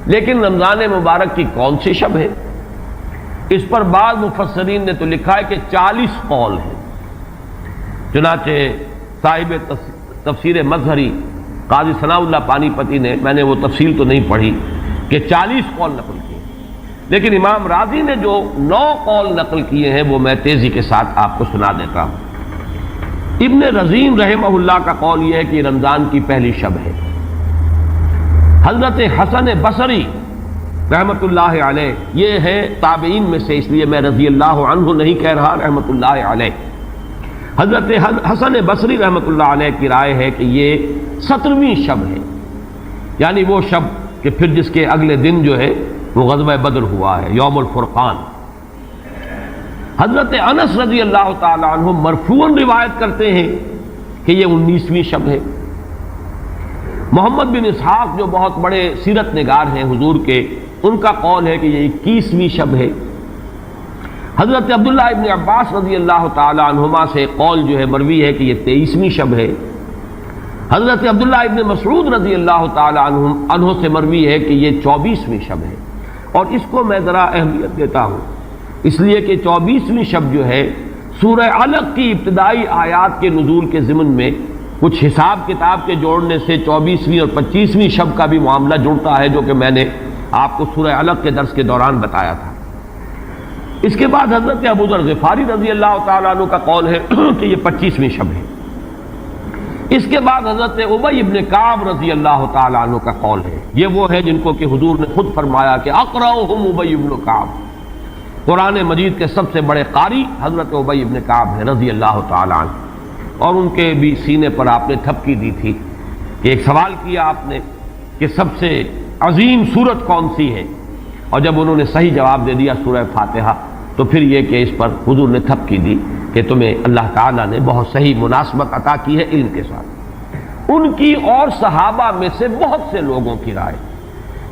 لیکن رمضان مبارک کی کون سی شب ہے اس پر بعض مفسرین نے تو لکھا ہے کہ 40 قول ہیں۔ چنانچہ صاحب تفسیر مظہری قاضی ثناء اللہ پانی پتی نے، میں نے وہ تفصیل تو نہیں پڑھی، کہ 40 قول نقل کیے، لیکن امام راضی نے جو 9 قول نقل کیے ہیں وہ میں تیزی کے ساتھ آپ کو سنا دیتا ہوں۔ ابن رزین رحمہ اللہ کا قول یہ ہے کہ رمضان کی پہلی شب ہے۔ حضرت حسن بصری رحمت اللہ علیہ، یہ ہے تابعین میں سے، اس لیے میں رضی اللہ عنہ نہیں کہہ رہا، رحمت اللہ علیہ۔ حضرت حسن بصری رحمت اللہ علیہ کی رائے ہے کہ یہ 17ویں شب ہے، یعنی وہ شب کہ پھر جس کے اگلے دن جو ہے وہ غزوہ بدر ہوا ہے، یوم الفرقان۔ حضرت انس رضی اللہ تعالی عنہ مرفوعاً روایت کرتے ہیں کہ یہ 19ویں شب ہے۔ محمد بن اسحاق جو بہت بڑے سیرت نگار ہیں حضور کے، ان کا قول ہے کہ یہ 21ویں شب ہے۔ حضرت عبداللہ ابن عباس رضی اللہ تعالی عنہما سے قول جو ہے مروی ہے کہ یہ 23ویں شب ہے۔ حضرت عبداللہ ابن مسعود رضی اللہ تعالی عنہ سے مروی ہے کہ یہ 24ویں شب ہے، اور اس کو میں ذرا اہمیت دیتا ہوں اس لیے کہ 24ویں شب جو ہے سورہ علق کی ابتدائی آیات کے نزول کے ضمن میں کچھ حساب کتاب کے جوڑنے سے 24ویں اور 25ویں شب کا بھی معاملہ جڑتا ہے، جو کہ میں نے آپ کو سورہ علق کے درس کے دوران بتایا تھا۔ اس کے بعد حضرت ابو ذر غفاری رضی اللہ تعالیٰ عنہ کا قول ہے کہ یہ 25ویں شب ہے۔ اس کے بعد حضرت ابی ابن کعب رضی اللہ تعالیٰ عنہ کا قول ہے، یہ وہ ہے جن کو کہ حضور نے خود فرمایا کہ اقرأہم ابی ابن کعب، قرآن مجید کے سب سے بڑے قاری حضرت ابی ابن کعب ہیں رضی اللہ تعالیٰ عنہ، اور ان کے بھی سینے پر آپ نے تھپکی دی تھی کہ ایک سوال کیا آپ نے کہ سب سے عظیم سورت کون سی ہے، اور جب انہوں نے صحیح جواب دے دیا سورہ فاتحہ، تو پھر یہ کہ اس پر حضور نے تھپکی دی کہ تمہیں اللہ تعالیٰ نے بہت صحیح مناسبت عطا کی ہے علم کے ساتھ۔ ان کی اور صحابہ میں سے بہت سے لوگوں کی رائے،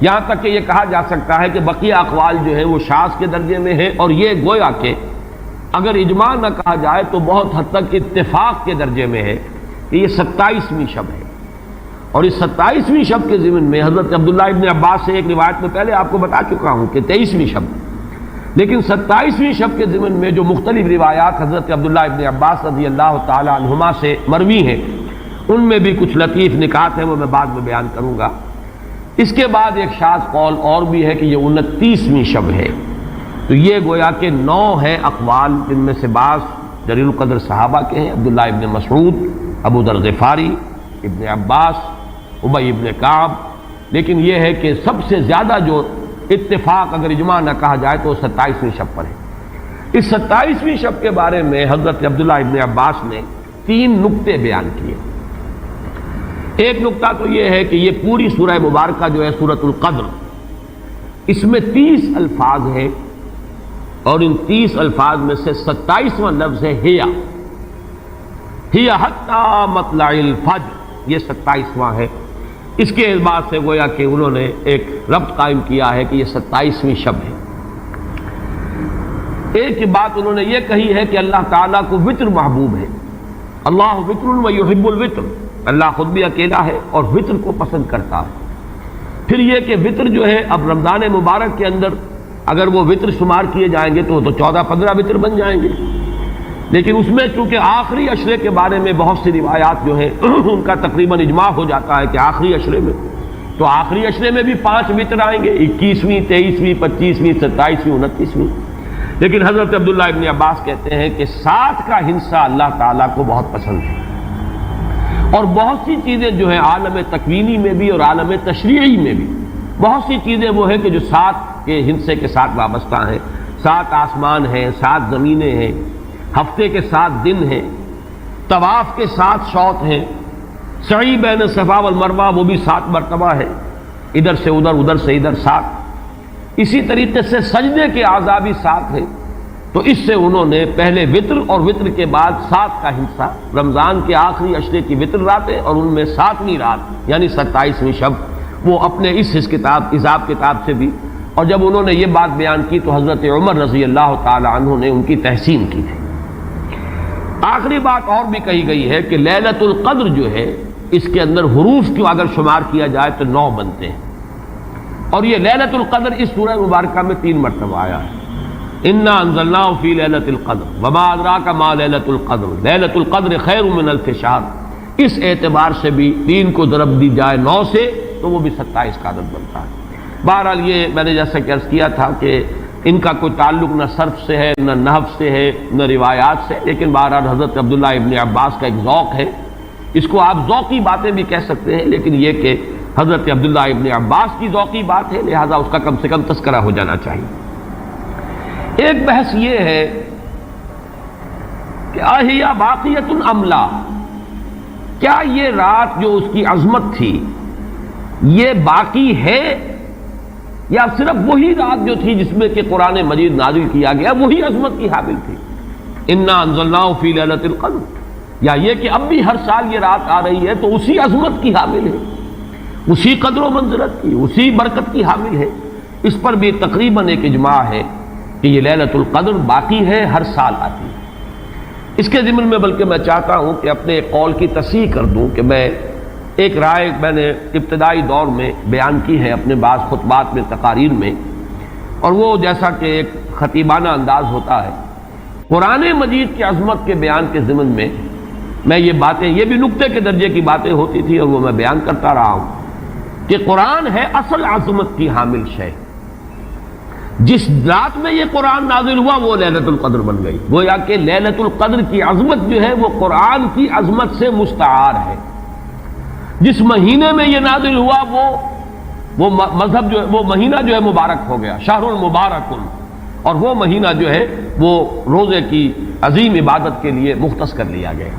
یہاں تک کہ یہ کہا جا سکتا ہے کہ بقیہ اقوال جو ہے وہ شاذ کے درجے میں ہے، اور یہ گویا کہ اگر اجماع نہ کہا جائے تو بہت حد تک اتفاق کے درجے میں ہے کہ یہ 27ویں شب ہے۔ اور اس 27ویں شب کے ضمن میں حضرت عبداللہ ابن عباس سے ایک روایت میں پہلے آپ کو بتا چکا ہوں کہ 23ویں شب، لیکن 27ویں شب کے ضمن میں جو مختلف روایات حضرت عبداللہ ابن عباس رضی اللہ تعالی عنہما سے مروی ہیں، ان میں بھی کچھ لطیف نکات ہیں، وہ میں بعد میں بیان کروں گا۔ اس کے بعد ایک شاذ قول اور بھی ہے کہ یہ 29ویں شب ہے۔ تو یہ گویا کہ 9 ہیں اقوال، جن میں سے بعض جلیل القدر صحابہ کے ہیں، عبداللہ ابن مسعود، ابو ذر غفاری، ابن عباس، ابی ابن کعب، لیکن یہ ہے کہ سب سے زیادہ جو اتفاق اگر اجماع نہ کہا جائے تو 27ویں شب پر ہے۔ اس 27ویں شب کے بارے میں حضرت عبداللہ ابن عباس نے 3 نکتے بیان کیے۔ ایک نکتہ تو یہ ہے کہ یہ پوری سورہ مبارکہ جو ہے سورۃ القدر، اس میں 30 الفاظ ہیں، اور ان 30 الفاظ میں سے 27واں لفظ ہے ہی حتی مطلع الفجر، یہ 27واں ہے۔ اس کے اعتبار سے گویا کہ انہوں نے ایک ربط قائم کیا ہے کہ یہ 27ویں شب ہے۔ ایک بات انہوں نے یہ کہی ہے کہ اللہ تعالیٰ کو وطر محبوب ہے، اللہ وطر و یحب الوطر، اللہ خود بھی اکیلا ہے اور وطر کو پسند کرتا ہے۔ پھر یہ کہ وطر جو ہے اب رمضان مبارک کے اندر اگر وہ وطر شمار کیے جائیں گے تو 14-15 وطر بن جائیں گے، لیکن اس میں چونکہ آخری عشرے کے بارے میں بہت سی روایات جو ہیں ان کا تقریباً اجماع ہو جاتا ہے کہ آخری عشرے میں، تو آخری عشرے میں بھی 5 وطر آئیں گے، 21ویں، 23ویں، 25ویں، 27ویں، 29ویں۔ لیکن حضرت عبداللہ ابن عباس کہتے ہیں کہ 7 کا ہندسہ اللہ تعالیٰ کو بہت پسند ہے، اور بہت سی چیزیں جو ہیں عالم تکوینی میں بھی اور عالم تشریعی میں بھی بہت سی چیزیں وہ ہیں کہ جو 7 کے ہندسے کے ساتھ وابستہ ہیں۔ 7 آسمان ہیں، 7 زمینیں ہیں، ہفتے کے 7 دن ہیں، طواف کے 7 شوط ہیں، سعی بین صفا والمروہ وہ بھی 7 مرتبہ ہے، ادھر سے ادھر، ادھر سے ادھر 7۔ اسی طریقے سے سجدے کے اعضاء بھی 7 ہیں، تو اس سے انہوں نے پہلے وطر اور وطر کے بعد 7 کا ہندسہ، رمضان کے آخری عشرے کی وطر راتیں اور ان میں 7ویں رات یعنی 27ویں شب، وہ اپنے اس حساب کتاب سے بھی۔ اور جب انہوں نے یہ بات بیان کی تو حضرت عمر رضی اللہ تعالی عنہ نے ان کی تحسین کی تھی۔ آخری بات اور بھی کہی گئی ہے کہ لیلۃ القدر جو ہے اس کے اندر حروف کو اگر شمار کیا جائے تو 9 بنتے ہیں، اور یہ لیلۃ القدر اس سورہ مبارکہ میں 3 مرتبہ آیا ہے۔ انا انزلناہ فی لیلۃ القدر وما ادراک ما لیلۃ القدر لیلۃ القدر خیر من الف شہر۔ اس اعتبار سے بھی 3 کو ضرب دی جائے 9 سے تو وہ بھی 27 کا عدد بنتا ہے۔ بہرحال یہ میں نے جیسا کہ عرض کیا تھا کہ ان کا کوئی تعلق نہ صرف سے ہے، نہ نحو سے ہے، نہ روایات سے، لیکن بہرحال حضرت عبداللہ ابن عباس کا ایک ذوق ہے، اس کو آپ ذوقی باتیں بھی کہہ سکتے ہیں، لیکن یہ کہ حضرت عبداللہ ابن عباس کی ذوقی بات ہے، لہذا اس کا کم سے کم تذکرہ ہو جانا چاہیے۔ ایک بحث یہ ہے کہ اہی باقیۃ ام لا، کیا یہ رات جو اس کی عظمت تھی یہ باقی ہے، یا صرف وہی رات جو تھی جس میں کہ قرآن مجید نازل کیا گیا وہی عظمت کی حامل تھی؟ انا انزلناہ فی لیلۃ القدر، یا یہ کہ اب بھی ہر سال یہ رات آ رہی ہے تو اسی عظمت کی حامل ہے، اسی قدر و منزلت کی، اسی برکت کی حامل ہے؟ اس پر بھی تقریباً ایک اجماع ہے کہ یہ لیلۃ القدر باقی ہے، ہر سال آتی ہے۔ اس کے ضمن میں بلکہ میں چاہتا ہوں کہ اپنے قول کی تصحیح کر دوں کہ ایک رائے میں نے ابتدائی دور میں بیان کی ہے اپنے بعض خطبات میں، تقاریر میں، اور وہ جیسا کہ ایک خطیبانہ انداز ہوتا ہے، قرآن مجید کی عظمت کے بیان کے ضمن میں یہ باتیں، یہ بھی نقطے کے درجے کی باتیں ہوتی تھی اور وہ میں بیان کرتا رہا ہوں کہ قرآن ہے اصل عظمت کی حامل شے۔ جس رات میں یہ قرآن نازل ہوا وہ لیلۃ القدر بن گئی، گویا کہ لیلۃ القدر کی عظمت جو ہے وہ قرآن کی عظمت سے مستعار ہے۔ جس مہینے میں یہ نازل ہوا وہ مذہب جو ہے، وہ مہینہ جو ہے مبارک ہو گیا، شہر المبارک، اور وہ مہینہ جو ہے وہ روزے کی عظیم عبادت کے لیے مختص کر لیا گیا۔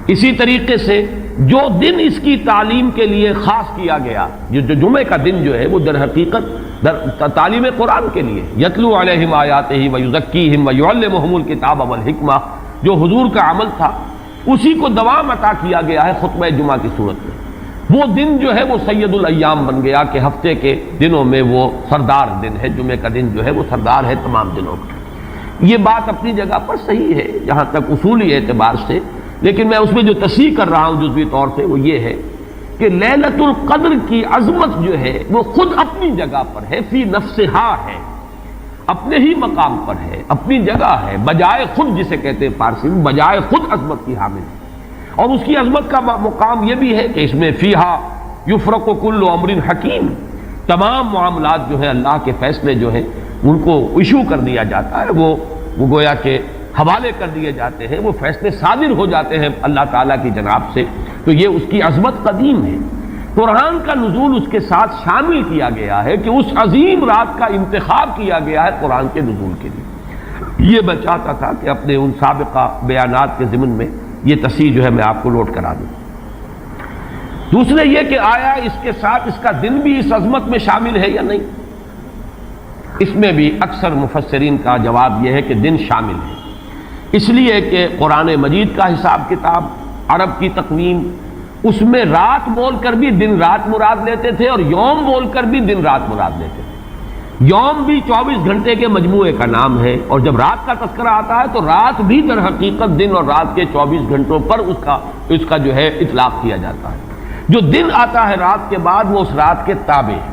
اسی طریقے سے جو دن اس کی تعلیم کے لیے خاص کیا گیا، جو جمعے کا دن جو ہے وہ در حقیقت تعلیم قرآن کے لیے، یتلو علیہم آیاتہ ویزکیہم ویعلمہم الکتاب والحکمہ، جو حضور کا عمل تھا اسی کو دوام عطا کیا گیا ہے خطبہ جمعہ کی صورت میں۔ وہ دن جو ہے وہ سید الایام بن گیا کہ ہفتے کے دنوں میں وہ سردار دن ہے، جمعے کا دن جو ہے وہ سردار ہے تمام دنوں کا۔ یہ بات اپنی جگہ پر صحیح ہے جہاں تک اصولی اعتبار سے، لیکن میں اس میں جو تصحیح کر رہا ہوں جزوی طور سے وہ یہ ہے کہ لیلۃ القدر کی عظمت جو ہے وہ خود اپنی جگہ پر ہے، فی نفسہا ہے، اپنے ہی مقام پر ہے، اپنی جگہ ہے، بجائے خود، جسے کہتے ہیں فارسی میں بجائے خود عظمت کی حامل ہے۔ اور اس کی عظمت کا مقام یہ بھی ہے کہ اس میں فیہا یفرق کل امر حکیم، تمام معاملات جو ہیں اللہ کے فیصلے جو ہیں ان کو ایشو کر دیا جاتا ہے، وہ گویا کہ حوالے کر دیے جاتے ہیں، وہ فیصلے صادر ہو جاتے ہیں اللہ تعالیٰ کی جناب سے۔ تو یہ اس کی عظمت قدیم ہے۔ قرآن کا نزول اس کے ساتھ شامل کیا گیا ہے کہ اس عظیم رات کا انتخاب کیا گیا ہے قرآن کے نزول کے لیے۔ یہ میں چاہتا تھا کہ اپنے ان سابقہ بیانات کے ضمن میں یہ تصحیح جو ہے میں آپ کو نوٹ کرا دوں۔ دوسرے یہ کہ آیا اس کے ساتھ اس کا دن بھی اس عظمت میں شامل ہے یا نہیں؟ اس میں بھی اکثر مفسرین کا جواب یہ ہے کہ دن شامل ہے، اس لیے کہ قرآن مجید کا حساب کتاب، عرب کی تقویم، اس میں رات بول کر بھی دن رات مراد لیتے تھے اور یوم بول کر بھی دن رات مراد لیتے تھے۔ یوم بھی 24 گھنٹے کے مجموعے کا نام ہے، اور جب رات کا تذکرہ آتا ہے تو رات بھی در حقیقت دن اور رات کے 24 گھنٹوں پر اس کا جو ہے اطلاق کیا جاتا ہے۔ جو دن آتا ہے رات کے بعد وہ اس رات کے تابع ہے۔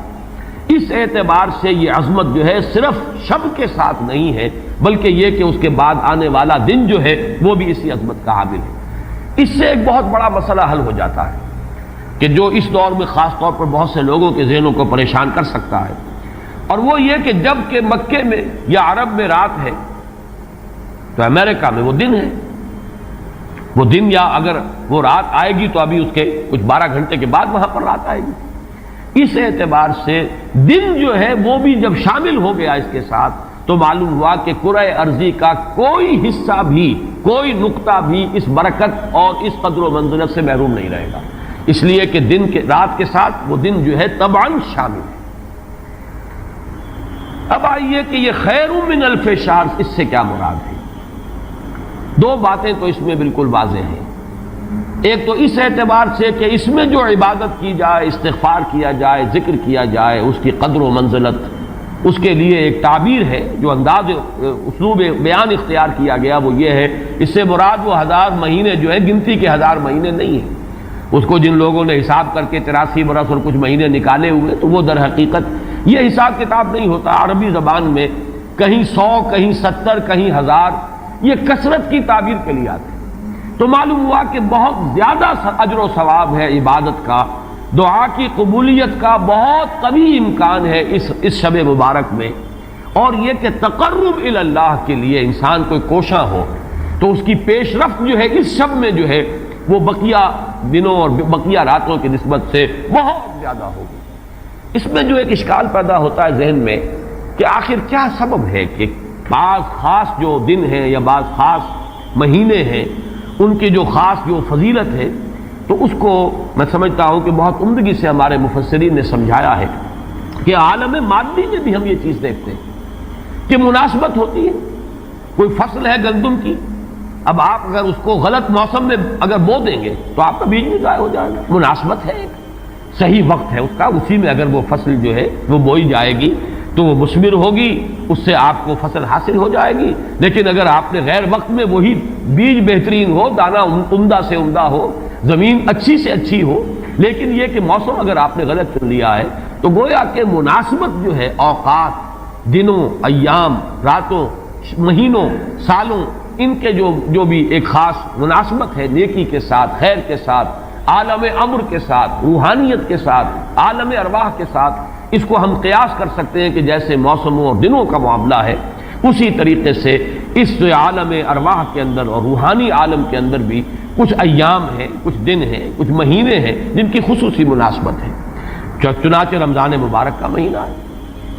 اس اعتبار سے یہ عظمت جو ہے صرف شب کے ساتھ نہیں ہے، بلکہ یہ کہ اس کے بعد آنے والا دن جو ہے وہ بھی اسی عظمت کا حامل ہے۔ اس سے ایک بہت بڑا مسئلہ حل ہو جاتا ہے کہ جو اس دور میں خاص طور پر بہت سے لوگوں کے ذہنوں کو پریشان کر سکتا ہے، اور وہ یہ کہ جب کہ مکے میں یا عرب میں رات ہے تو امریکہ میں وہ دن ہے۔ وہ دن، یا اگر وہ رات آئے گی تو ابھی اس کے کچھ 12 گھنٹے کے بعد وہاں پر رات آئے گی۔ اس اعتبار سے دن جو ہے وہ بھی جب شامل ہو گیا اس کے ساتھ تو معلوم ہوا کہ کرۂ ارضی کا کوئی حصہ بھی، کوئی نقطہ بھی اس برکت اور اس قدر و منزلت سے محروم نہیں رہے گا، اس لیے کہ دن کے رات کے ساتھ وہ دن جو ہے طبعاً شامل ہے۔ اب آئیے کہ یہ خیر من الف شہر، اس سے کیا مراد ہے؟ دو باتیں تو اس میں بالکل واضح ہیں۔ ایک تو اس اعتبار سے کہ اس میں جو عبادت کی جائے، استغفار کیا جائے، ذکر کیا جائے، اس کی قدر و منزلت، اس کے لیے ایک تعبیر ہے، جو انداز اسلوب بیان اختیار کیا گیا وہ یہ ہے، اس سے مراد وہ 1000 مہینے جو ہے گنتی کے 1000 مہینے نہیں ہیں۔ اس کو جن لوگوں نے حساب کر کے 83 برس اور کچھ مہینے نکالے ہوئے تو وہ در حقیقت یہ حساب کتاب نہیں ہوتا۔ عربی زبان میں کہیں 100، کہیں 70، کہیں 1000، یہ کثرت کی تعبیر کے لیے آتے ہیں۔ تو معلوم ہوا کہ بہت زیادہ اجر و ثواب ہے عبادت کا، دعا کی قبولیت کا بہت قوی امکان ہے اس شب مبارک میں، اور یہ کہ تقرب الی اللہ کے لیے انسان کوئی کوشاں ہو تو اس کی پیش رفت جو ہے اس شب میں جو ہے وہ بقیہ دنوں اور بقیہ راتوں کی نسبت سے بہت زیادہ ہوگی۔ اس میں جو ایک اشکال پیدا ہوتا ہے ذہن میں کہ آخر کیا سبب ہے کہ بعض خاص جو دن ہیں یا بعض خاص مہینے ہیں ان کی جو خاص جو فضیلت ہے، تو اس کو میں سمجھتا ہوں کہ بہت عمدگی سے ہمارے مفسرین نے سمجھایا ہے کہ عالم مادی میں بھی ہم یہ چیز دیکھتے ہیں کہ مناسبت ہوتی ہے۔ کوئی فصل ہے گندم کی، اب آپ اگر اس کو غلط موسم میں اگر بو دیں گے تو آپ کا بیج بھی ضائع ہو جائے گا۔ مناسبت ہے، ایک صحیح وقت ہے اس کا، اسی میں اگر وہ فصل جو ہے وہ بوئی جائے گی تو وہ مثمر ہوگی، اس سے آپ کو فصل حاصل ہو جائے گی۔ لیکن اگر آپ نے غیر وقت میں وہی بیج بہترین ہو، دانہ عمدہ سے عمدہ ہو، زمین اچھی سے اچھی ہو، لیکن یہ کہ موسم اگر آپ نے غلط چن لیا ہے، تو گویا کہ مناسبت جو ہے اوقات، دنوں، ایام، راتوں، مہینوں، سالوں، ان کے جو بھی ایک خاص مناسبت ہے نیکی کے ساتھ، خیر کے ساتھ، عالم امر کے ساتھ، روحانیت کے ساتھ، عالم ارواح کے ساتھ، اس کو ہم قیاس کر سکتے ہیں کہ جیسے موسموں اور دنوں کا معاملہ ہے، اسی طریقے سے اس عالم ارواح کے اندر اور روحانی عالم کے اندر بھی کچھ ایام ہیں، کچھ دن ہیں، کچھ مہینے ہیں جن کی خصوصی مناسبت ہے۔ چنانچہ رمضان مبارک کا مہینہ ہے،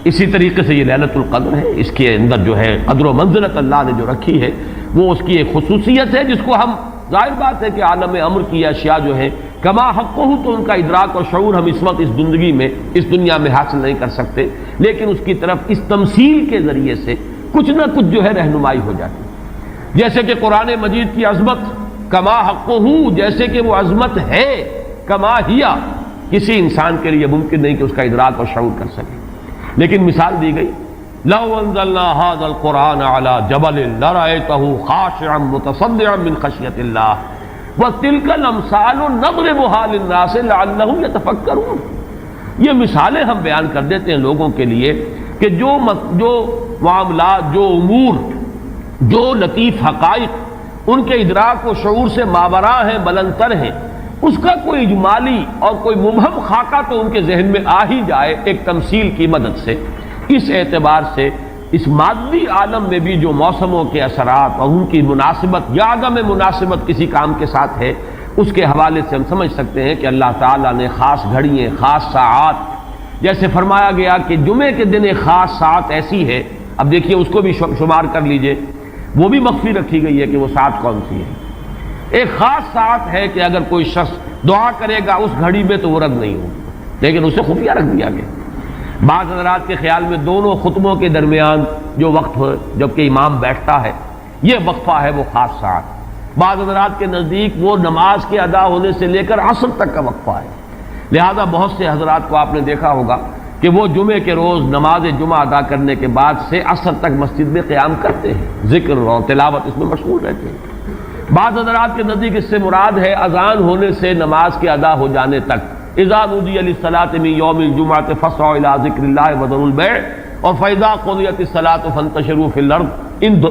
اسی طریقے سے یہ لیلۃ القدر ہے، اس کے اندر جو ہے قدر و منزلت اللہ نے جو رکھی ہے وہ اس کی ایک خصوصیت ہے جس کو ہم، ظاہر بات ہے کہ عالم امر کی اشیاء جو ہیں کما حق ہو، تو ان کا ادراک اور شعور ہم اس وقت اس زندگی میں، اس دنیا میں حاصل نہیں کر سکتے، لیکن اس کی طرف اس تمثیل کے ذریعے سے کچھ نہ کچھ جو ہے رہنمائی ہو جاتی ہے۔ جیسے کہ قرآن مجید کی عظمت کما حق ہو، جیسے کہ وہ عظمت ہے، کما ہیا، کسی انسان کے لیے ممکن نہیں کہ اس کا ادراک اور شعور کر سکے، لیکن مثال دی گئی لو انزلنا هذا القرآن على جبل لرأيته خاشعا متصدعا من خشية الله وتلك الامثال نضربها للناس لعلهم يتفكرون۔ یہ مثالیں ہم بیان کر دیتے ہیں لوگوں کے لیے کہ جو معاملات، جو امور، جو لطیف حقائق ان کے ادراک و شعور سے ماوراء ہیں، بلند تر ہیں، اس کا کوئی اجمالی اور کوئی مبہم خاکہ تو ان کے ذہن میں آ ہی جائے ایک تمثیل کی مدد سے۔ اس اعتبار سے اس مادی عالم میں بھی جو موسموں کے اثرات اور ان کی مناسبت یا عدم مناسبت کسی کام کے ساتھ ہے، اس کے حوالے سے ہم سمجھ سکتے ہیں کہ اللہ تعالیٰ نے خاص گھڑیاں، خاص ساعات، جیسے فرمایا گیا کہ جمعے کے دن ایک خاص ساعت ایسی ہے، اب دیکھیے اس کو بھی شمار کر لیجئے، وہ بھی مخفی رکھی گئی ہے کہ وہ ساعت کون سی ہے۔ ایک خاص ساعت ہے کہ اگر کوئی شخص دعا کرے گا اس گھڑی میں تو وہ رد نہیں ہوگی، لیکن اسے خفیہ رکھ دیا گیا۔ بعض حضرات کے خیال میں دونوں خطبوں کے درمیان جو وقت ہو جبکہ امام بیٹھتا ہے، یہ وقفہ ہے وہ خاص ساعت۔ بعض حضرات کے نزدیک وہ نماز کے ادا ہونے سے لے کر عصر تک کا وقفہ ہے، لہذا بہت سے حضرات کو آپ نے دیکھا ہوگا کہ وہ جمعے کے روز نماز جمعہ ادا کرنے کے بعد سے عصر تک مسجد میں قیام کرتے ہیں، ذکر اور تلاوت اس میں مشغول رہتے ہیں۔ بعض حضرات کے نزدیک اس سے مراد ہے اذان ہونے سے نماز کے ادا ہو جانے تک، اذا نودی للصلاۃ من یوم الجمعۃ فاسعوا الی ذکر اللہ وذروا البیع اور فاذا قضیت الصلاۃ فانتشروا فی الارض، ان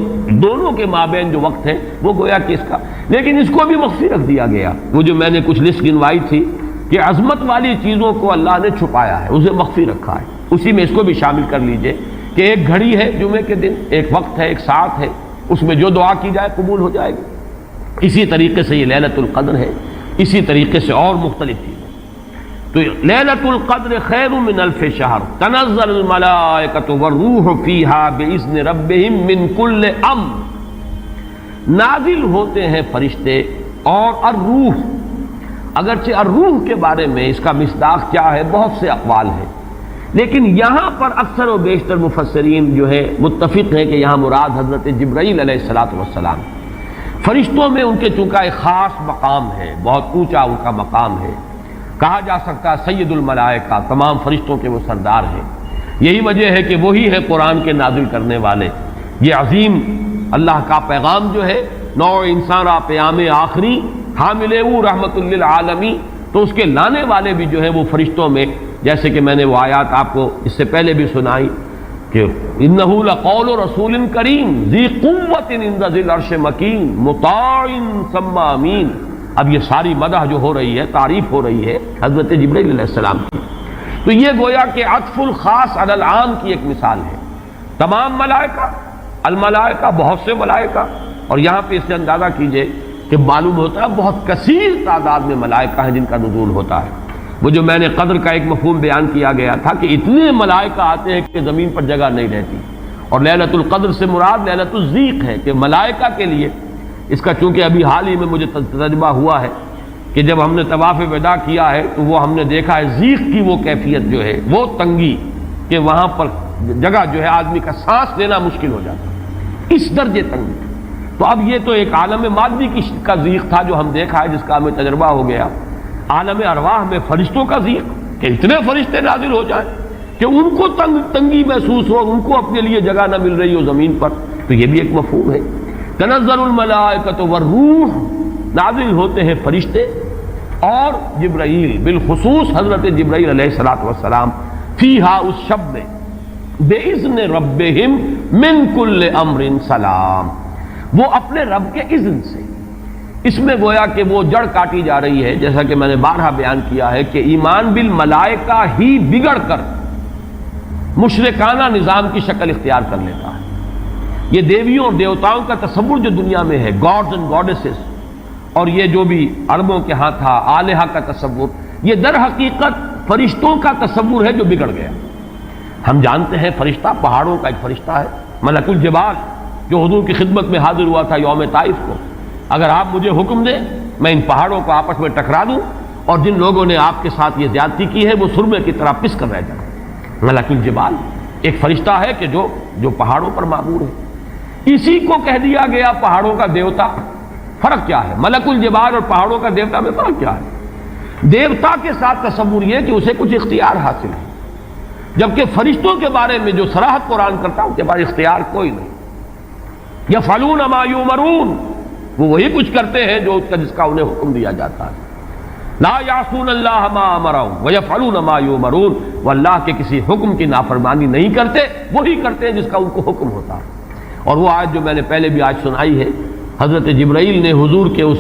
دونوں کے مابین جو وقت ہے وہ گویا کہ اس کا، لیکن اس کو بھی مخفی رکھ دیا گیا۔ وہ جو میں نے کچھ لسٹ گنوائی تھی کہ عظمت والی چیزوں کو اللہ نے چھپایا ہے، اسے مخفی رکھا ہے، اسی میں اس کو بھی شامل کر لیجئے کہ ایک گھڑی ہے جمعے کے دن، ایک وقت ہے، ایک ساعت ہے، اس میں جو دعا کی جائے قبول ہو جائے گی۔ اسی طریقے سے یہ لیلۃ القدر ہے، اسی طریقے سے اور مختلف چیزیں۔ تو لیلۃ القدر خیر من الف شہر تنزل الملائکۃ والروح فیہا باذن ربہم من کل امر، نازل ہوتے ہیں فرشتے اور الروح، اگرچہ الروح کے بارے میں اس کا مصداق کیا ہے بہت سے اقوال ہیں، لیکن یہاں پر اکثر و بیشتر مفسرین جو ہے متفق ہیں کہ یہاں مراد حضرت جبرائیل علیہ الصلوۃ والسلام۔ فرشتوں میں ان کے چونکہ ایک خاص مقام ہے، بہت اونچا ان کا مقام ہے، کہا جا سکتا ہے سید الملائکہ، تمام فرشتوں کے وہ سردار ہیں۔ یہی وجہ ہے کہ وہی ہے قرآن کے نازل کرنے والے۔ یہ عظیم اللہ کا پیغام جو ہے، نوع انسان را پیام آخری حامل او رحمت للعالمین، تو اس کے لانے والے بھی جو ہے وہ فرشتوں میں، جیسے کہ میں نے وہ آیات آپ کو اس سے پہلے بھی سنائی کہ انہ لقول رسول کریم ذی قوت عند ذی العرش مکین مطاع ثم امین۔ اب یہ ساری مدح جو ہو رہی ہے، تعریف ہو رہی ہے حضرت جبرائیل علیہ السلام کی، تو یہ گویا کہ عطف الخاص علی العام کی ایک مثال ہے۔ تمام ملائکہ، الملائکہ، بہت سے ملائکہ، اور یہاں پہ اس سے اندازہ کیجئے کہ معلوم ہوتا ہے بہت کثیر تعداد میں ملائکہ ہیں جن کا نزول ہوتا ہے۔ وہ جو میں نے قدر کا ایک مفہوم بیان کیا گیا تھا کہ اتنے ملائکہ آتے ہیں کہ زمین پر جگہ نہیں رہتی، اور لیلۃ القدر سے مراد لیلۃ الضیق ہے کہ ملائکہ کے لیے اس کا چونکہ ابھی حال ہی میں مجھے تجربہ ہوا ہے کہ جب ہم نے طواف وداع کیا ہے تو وہ ہم نے دیکھا ہے ضیق کی وہ کیفیت جو ہے، وہ تنگی کہ وہاں پر جگہ جو ہے آدمی کا سانس لینا مشکل ہو جاتا ہے، اس درجے تنگی۔ تو اب یہ تو ایک عالم مادی کا ضیق تھا جو ہم دیکھا ہے، جس کا ہمیں تجربہ ہو گیا۔ عالم ارواح میں فرشتوں کا ضیق کہ اتنے فرشتے نازل ہو جائیں کہ ان کو تنگی محسوس ہو، ان کو اپنے لیے جگہ نہ مل رہی ہو زمین پر، تو یہ بھی ایک مفہوم ہے۔ تنزل الملائکۃ والروح، نازل ہوتے ہیں فرشتے اور جبرائیل، بالخصوص حضرت جبرائیل علیہ الصلوۃ والسلام، فیہا اس شب میں، بِإِذْنِ رَبِّهِمْ مِنْ كُلِّ أَمْرٍ سلام، وہ اپنے رب کے اذن سے۔ اس میں گویا کہ وہ جڑ کاٹی جا رہی ہے، جیسا کہ میں نے بارہا بیان کیا ہے کہ ایمان بالملائکہ ہی بگڑ کر مشرکانہ نظام کی شکل اختیار کر لیتا ہے۔ یہ دیویوں اور دیوتاؤں کا تصور جو دنیا میں ہے، گاڈز اینڈ گاڈیسز، اور یہ جو بھی عربوں کے ہاں تھا آلہہ کا تصور، یہ در حقیقت فرشتوں کا تصور ہے جو بگڑ گیا۔ ہم جانتے ہیں فرشتہ پہاڑوں کا ایک فرشتہ ہے، ملک الجبال، جو حضور کی خدمت میں حاضر ہوا تھا یوم طائف کو۔ اگر آپ مجھے حکم دیں میں ان پہاڑوں کو آپس میں ٹکرا دوں، اور جن لوگوں نے آپ کے ساتھ یہ زیادتی کی ہے وہ سرمے کی طرح پس کر رہ جائیں۔ ملک الجبال ایک فرشتہ ہے کہ جو پہاڑوں پر معمور ہے، اسی کو کہہ دیا گیا پہاڑوں کا دیوتا۔ فرق کیا ہے ملک الجبال اور پہاڑوں کا دیوتا میں؟ فرق کیا ہے؟ دیوتا کے ساتھ تصور یہ کہ اسے کچھ اختیار حاصل ہے، جبکہ فرشتوں کے بارے میں جو صراحت قرآن کرتا ہے ان کے بارے اختیار کوئی نہیں۔ یفعلون ما یؤمرون، وہ وہی کچھ کرتے ہیں جو جس کا انہیں حکم دیا جاتا ہے۔ لا یعصون اللہ ما امرهم ویفعلون ما یؤمرون، وہ اللہ کے کسی حکم کی نافرمانی نہیں کرتے، وہی کرتے ہیں جس کا ان کو حکم ہوتا ہے۔ اور وہ آیت جو میں نے پہلے بھی آج سنائی ہے، حضرت جبرائیل نے حضور کے اس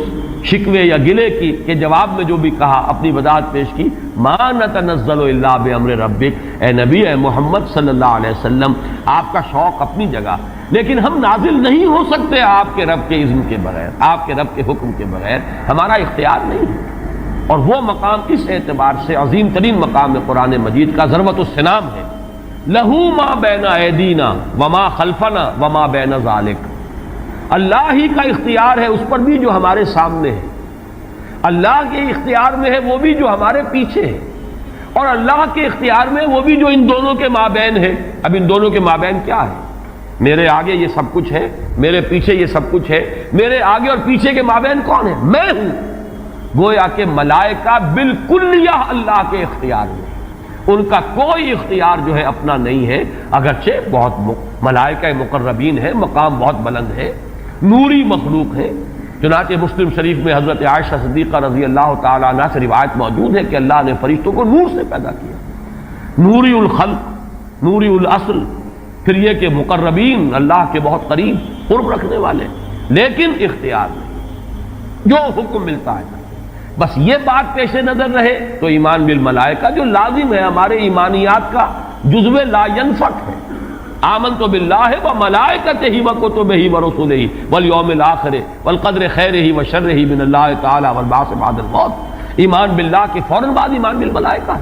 شکوے یا گلے کے جواب میں جو بھی کہا، اپنی وضاحت پیش کی، ما نتنزل الا بامر ربک، اے نبی، اے محمد صلی اللہ علیہ وسلم، آپ کا شوق اپنی جگہ، لیکن ہم نازل نہیں ہو سکتے آپ کے رب کے اذن کے بغیر، آپ کے رب کے حکم کے بغیر، ہمارا اختیار نہیں ہے۔ اور وہ مقام اس اعتبار سے عظیم ترین مقام ہے قرآن مجید کا، ذروۃ السنام ہے، لہو ما بین ایدینا وما خلفنا وما بین ذالک، اللہ ہی کا اختیار ہے اس پر بھی جو ہمارے سامنے ہے، اللہ کے اختیار میں ہے وہ بھی جو ہمارے پیچھے ہے، اور اللہ کے اختیار میں وہ بھی جو ان دونوں کے مابین ہے۔ اب ان دونوں کے مابین کیا ہے؟ میرے آگے یہ سب کچھ ہے، میرے پیچھے یہ سب کچھ ہے، میرے آگے اور پیچھے کے مابین کون ہے؟ میں ہوں۔ گویا کہ ملائکہ بالکلیہ اللہ کے اختیار میں، ان کا کوئی اختیار جو ہے اپنا نہیں ہے، اگرچہ بہت ملائکہ مقربین ہے، مقام بہت بلند ہے، نوری مخلوق ہے۔ چنانچہ مسلم شریف میں حضرت عائشہ صدیقہ رضی اللہ تعالیٰ عنہا سے روایت موجود ہے کہ اللہ نے فرشتوں کو نور سے پیدا کیا، نوری الخلق، نوری الاصل، پھر یہ کہ مقربین، اللہ کے بہت قریب قرب رکھنے والے، لیکن اختیار نہیں، جو حکم ملتا ہے۔ بس یہ بات پیش نظر رہے تو ایمان بالملائکہ جو لازم ہے، ہمارے ایمانیات کا جزو لا ينفک ہے۔ آمنت باللہ وملائکتہ وکتبہ ورسلہ والیوم الآخر والقدر خیرہ وشرہ من اللہ تعالی والبعث بعد الموت۔ ایمان باللہ کے فوراً بعد ایمان بالملائکہ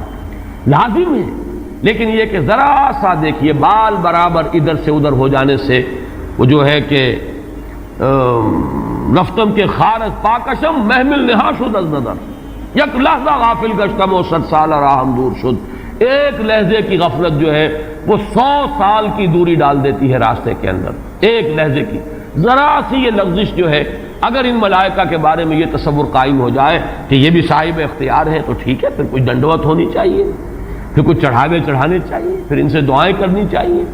لازم ہے، لیکن یہ کہ ذرا سا دیکھیے بال برابر ادھر سے ادھر ہو جانے سے وہ جو ہے کہ رفتم کے خارج پاکشم محمل نہا شد از نظر، یک لحظہ غافل گشتم و 100 سال راہم دور شد، ایک لحظے کی غفلت جو ہے وہ 100 سال کی دوری ڈال دیتی ہے راستے کے اندر، ایک لحظے کی ذرا سی یہ لغزش جو ہے۔ اگر ان ملائکہ کے بارے میں یہ تصور قائم ہو جائے کہ یہ بھی صاحب اختیار ہے تو ٹھیک ہے، پھر کچھ دنڈوت ہونی چاہیے، پھر کچھ چڑھاوے چڑھانے چاہیے، پھر ان سے دعائیں کرنی چاہیے،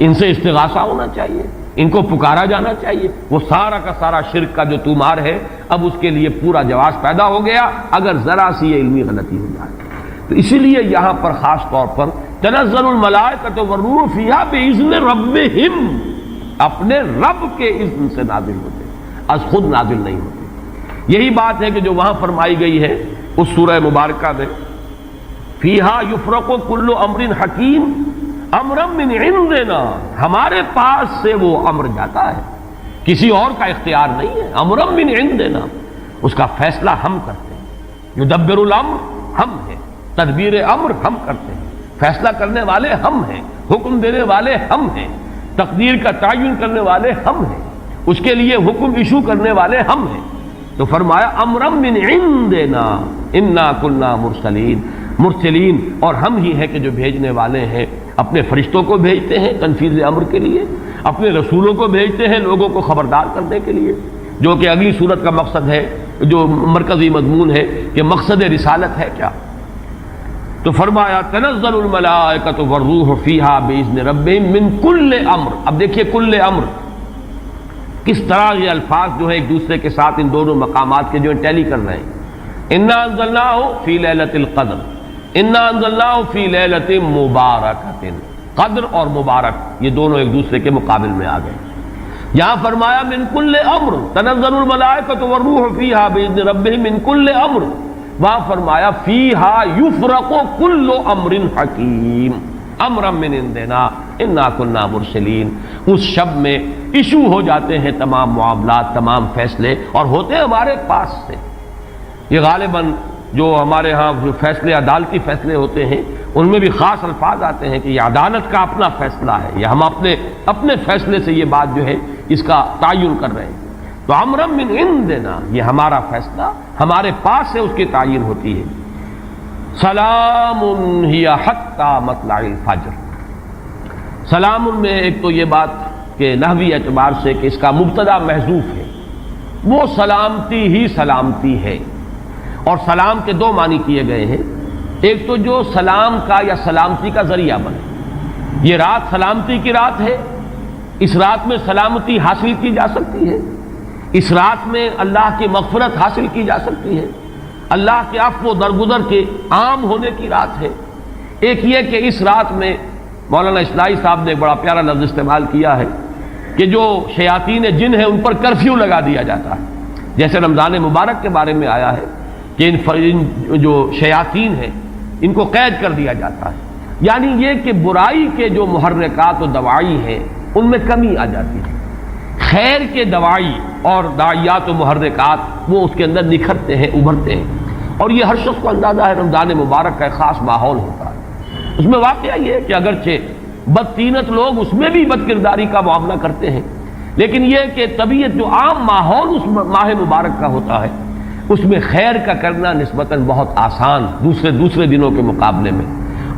ان سے استغاثہ ہونا چاہیے، ان کو پکارا جانا چاہیے۔ وہ سارا کا سارا شرک کا جو طومار ہے اب اس کے لیے پورا جواز پیدا ہو گیا اگر ذرا سی یہ علمی غلطی ہو جائے۔ تو اسی لیے یہاں پر خاص طور پر تنزل الملائکۃ والروح فیہا بإذن ربہم، اپنے رب کے اذن سے نازل ہوتے، از خود نازل نہیں ہوتے۔ یہی بات ہے کہ جو وہاں فرمائی گئی ہے اس سورہ مبارکہ میں، فیہا یفرق کل امر حکیم امرا من عندنا، ہمارے پاس سے وہ امر جاتا ہے، کسی اور کا اختیار نہیں ہے، امرا من عندنا، اس کا فیصلہ ہم کرتے ہیں، یدبر الامر ہم ہیں، تدبیر امر ہم کرتے ہیں، فیصلہ کرنے والے ہم ہیں، حکم دینے والے ہم ہیں، تقدیر کا تعین کرنے والے ہم ہیں، اس کے لیے حکم ایشو کرنے والے ہم ہیں۔ تو فرمایا امرم من عندنا انا کنا مرسلین، اور ہم ہی ہیں کہ جو بھیجنے والے ہیں، اپنے فرشتوں کو بھیجتے ہیں تنفیذ امر کے لیے، اپنے رسولوں کو بھیجتے ہیں لوگوں کو خبردار کرنے کے لیے، جو کہ اگلی صورت کا مقصد ہے، جو مرکزی مضمون ہے کہ مقصد رسالت ہے کیا۔ تو فرمایا تنزل الملائکۃ والروح فیہا باذن ربہم من کل امر۔ اب دیکھیے کل امر کس طرح یہ الفاظ جو ہے ایک دوسرے کے ساتھ ان دونوں مقامات کے جو ٹیلی کر رہے ہیں۔ انا انزلناہ فی لیلۃ القدر، انا انزلناہ فی لیلۃ مبارکۃ، قدر اور مبارک یہ دونوں ایک دوسرے کے مقابل میں آ گئے۔ یہاں فرمایا من کل امر، تنزل الملائکۃ والروح فیہا باذن ربہم من کل امر، وہاں فرمایا فیہا یفرق کل امر حکیم امرا من عندنا انا کنا مرسلین۔ اس شب میں ایشو ہو جاتے ہیں تمام معاملات، تمام فیصلے، اور ہوتے ہیں ہمارے پاس سے۔ یہ غالباً جو ہمارے ہاں فیصلے عدالتی فیصلے ہوتے ہیں ان میں بھی خاص الفاظ آتے ہیں کہ یہ عدالت کا اپنا فیصلہ ہے، یا ہم اپنے فیصلے سے یہ بات جو ہے اس کا تعین کر رہے ہیں۔ تو امرا من عندنا، یہ ہمارا فیصلہ ہمارے پاس سے اس کی تعین ہوتی ہے۔ سلام ہی حتی مطلع الفجر، سلام میں ایک تو یہ بات کہ نحوی اعتبار سے کہ اس کا مبتدا محذوف ہے، وہ سلامتی ہی سلامتی ہے، اور سلام کے دو معنی کیے گئے ہیں۔ ایک تو جو سلام کا یا سلامتی کا ذریعہ بنے، یہ رات سلامتی کی رات ہے، اس رات میں سلامتی حاصل کی جا سکتی ہے، اس رات میں اللہ کی مغفرت حاصل کی جا سکتی ہے، اللہ کے عفو و درگزر کے عام ہونے کی رات ہے۔ ایک یہ کہ اس رات میں مولانا اصلاحی صاحب نے ایک بڑا پیارا لفظ استعمال کیا ہے کہ جو شیاطین جن ہیں ان پر کرفیو لگا دیا جاتا ہے، جیسے رمضان مبارک کے بارے میں آیا ہے کہ ان جو شیاطین ہیں ان کو قید کر دیا جاتا ہے، یعنی یہ کہ برائی کے جو محرکات و دوائی ہیں ان میں کمی آ جاتی ہے، خیر کے دوائی اور داعیات و محرکات وہ اس کے اندر نکھرتے ہیں، ابھرتے ہیں، اور یہ ہر شخص کو اندازہ ہے رمضان مبارک کا ایک خاص ماحول ہوتا ہے۔ اس میں واقعہ یہ ہے کہ اگرچہ بدطینت لوگ اس میں بھی بد کرداری کا معاملہ کرتے ہیں، لیکن یہ کہ طبیعت جو عام ماحول اس ماہ مبارک کا ہوتا ہے اس میں خیر کا کرنا نسبتاً بہت آسان دوسرے دنوں کے مقابلے میں،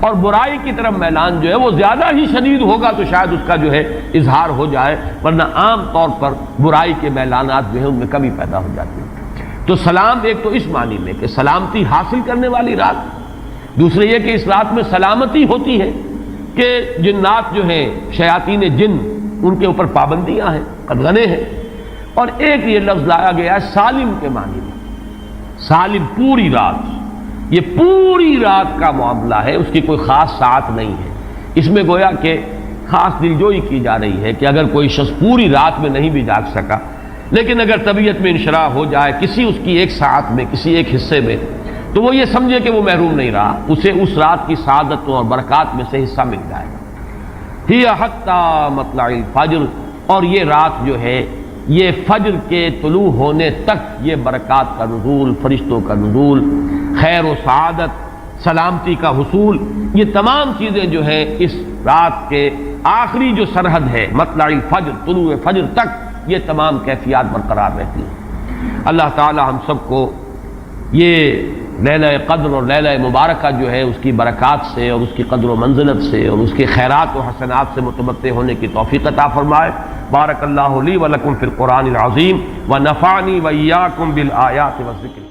اور برائی کی طرف میلان جو ہے وہ زیادہ ہی شدید ہوگا تو شاید اس کا جو ہے اظہار ہو جائے، ورنہ عام طور پر برائی کے میلانات جو ہیں ان میں کمی پیدا ہو جاتی ہے۔ تو سلام ایک تو اس معنی میں کہ سلامتی حاصل کرنے والی رات، دوسرے یہ کہ اس رات میں سلامتی ہوتی ہے کہ جنات جو ہیں شیاطین جن ان کے اوپر پابندیاں ہیں، قدغنے ہیں، اور ایک یہ لفظ لایا گیا ہے سالم کے معنی میں، سالم پوری رات، یہ پوری رات کا معاملہ ہے، اس کی کوئی خاص ساعت نہیں ہے۔ اس میں گویا کہ خاص دلجوئی کی جا رہی ہے کہ اگر کوئی شخص پوری رات میں نہیں بھی جاگ سکا، لیکن اگر طبیعت میں انشراح ہو جائے کسی اس کی ایک ساعت میں، کسی ایک حصے میں، تو وہ یہ سمجھے کہ وہ محروم نہیں رہا، اسے اس رات کی سعادتوں اور برکات میں سے حصہ مل جائے گا۔ ہی حتی مطلع الفجر، اور یہ رات جو ہے یہ فجر کے طلوع ہونے تک یہ برکات کا نزول، فرشتوں کا نزول، خیر و سعادت، سلامتی کا حصول، یہ تمام چیزیں جو ہیں اس رات کے آخری جو سرحد ہے مطلع الفجر، طلوع فجر تک یہ تمام کیفیات برقرار رہتی ہیں۔ اللہ تعالی ہم سب کو یہ لیلہ قدر اور لیلہ مبارکہ جو ہے اس کی برکات سے اور اس کی قدر و منزلت سے اور اس کے خیرات و حسنات سے متمتع ہونے کی توفیق عطا فرمائے۔ بارک اللہ لی ولکم فی القرآن العظیم ونفعنی وإیاکم بالآیات والذکر۔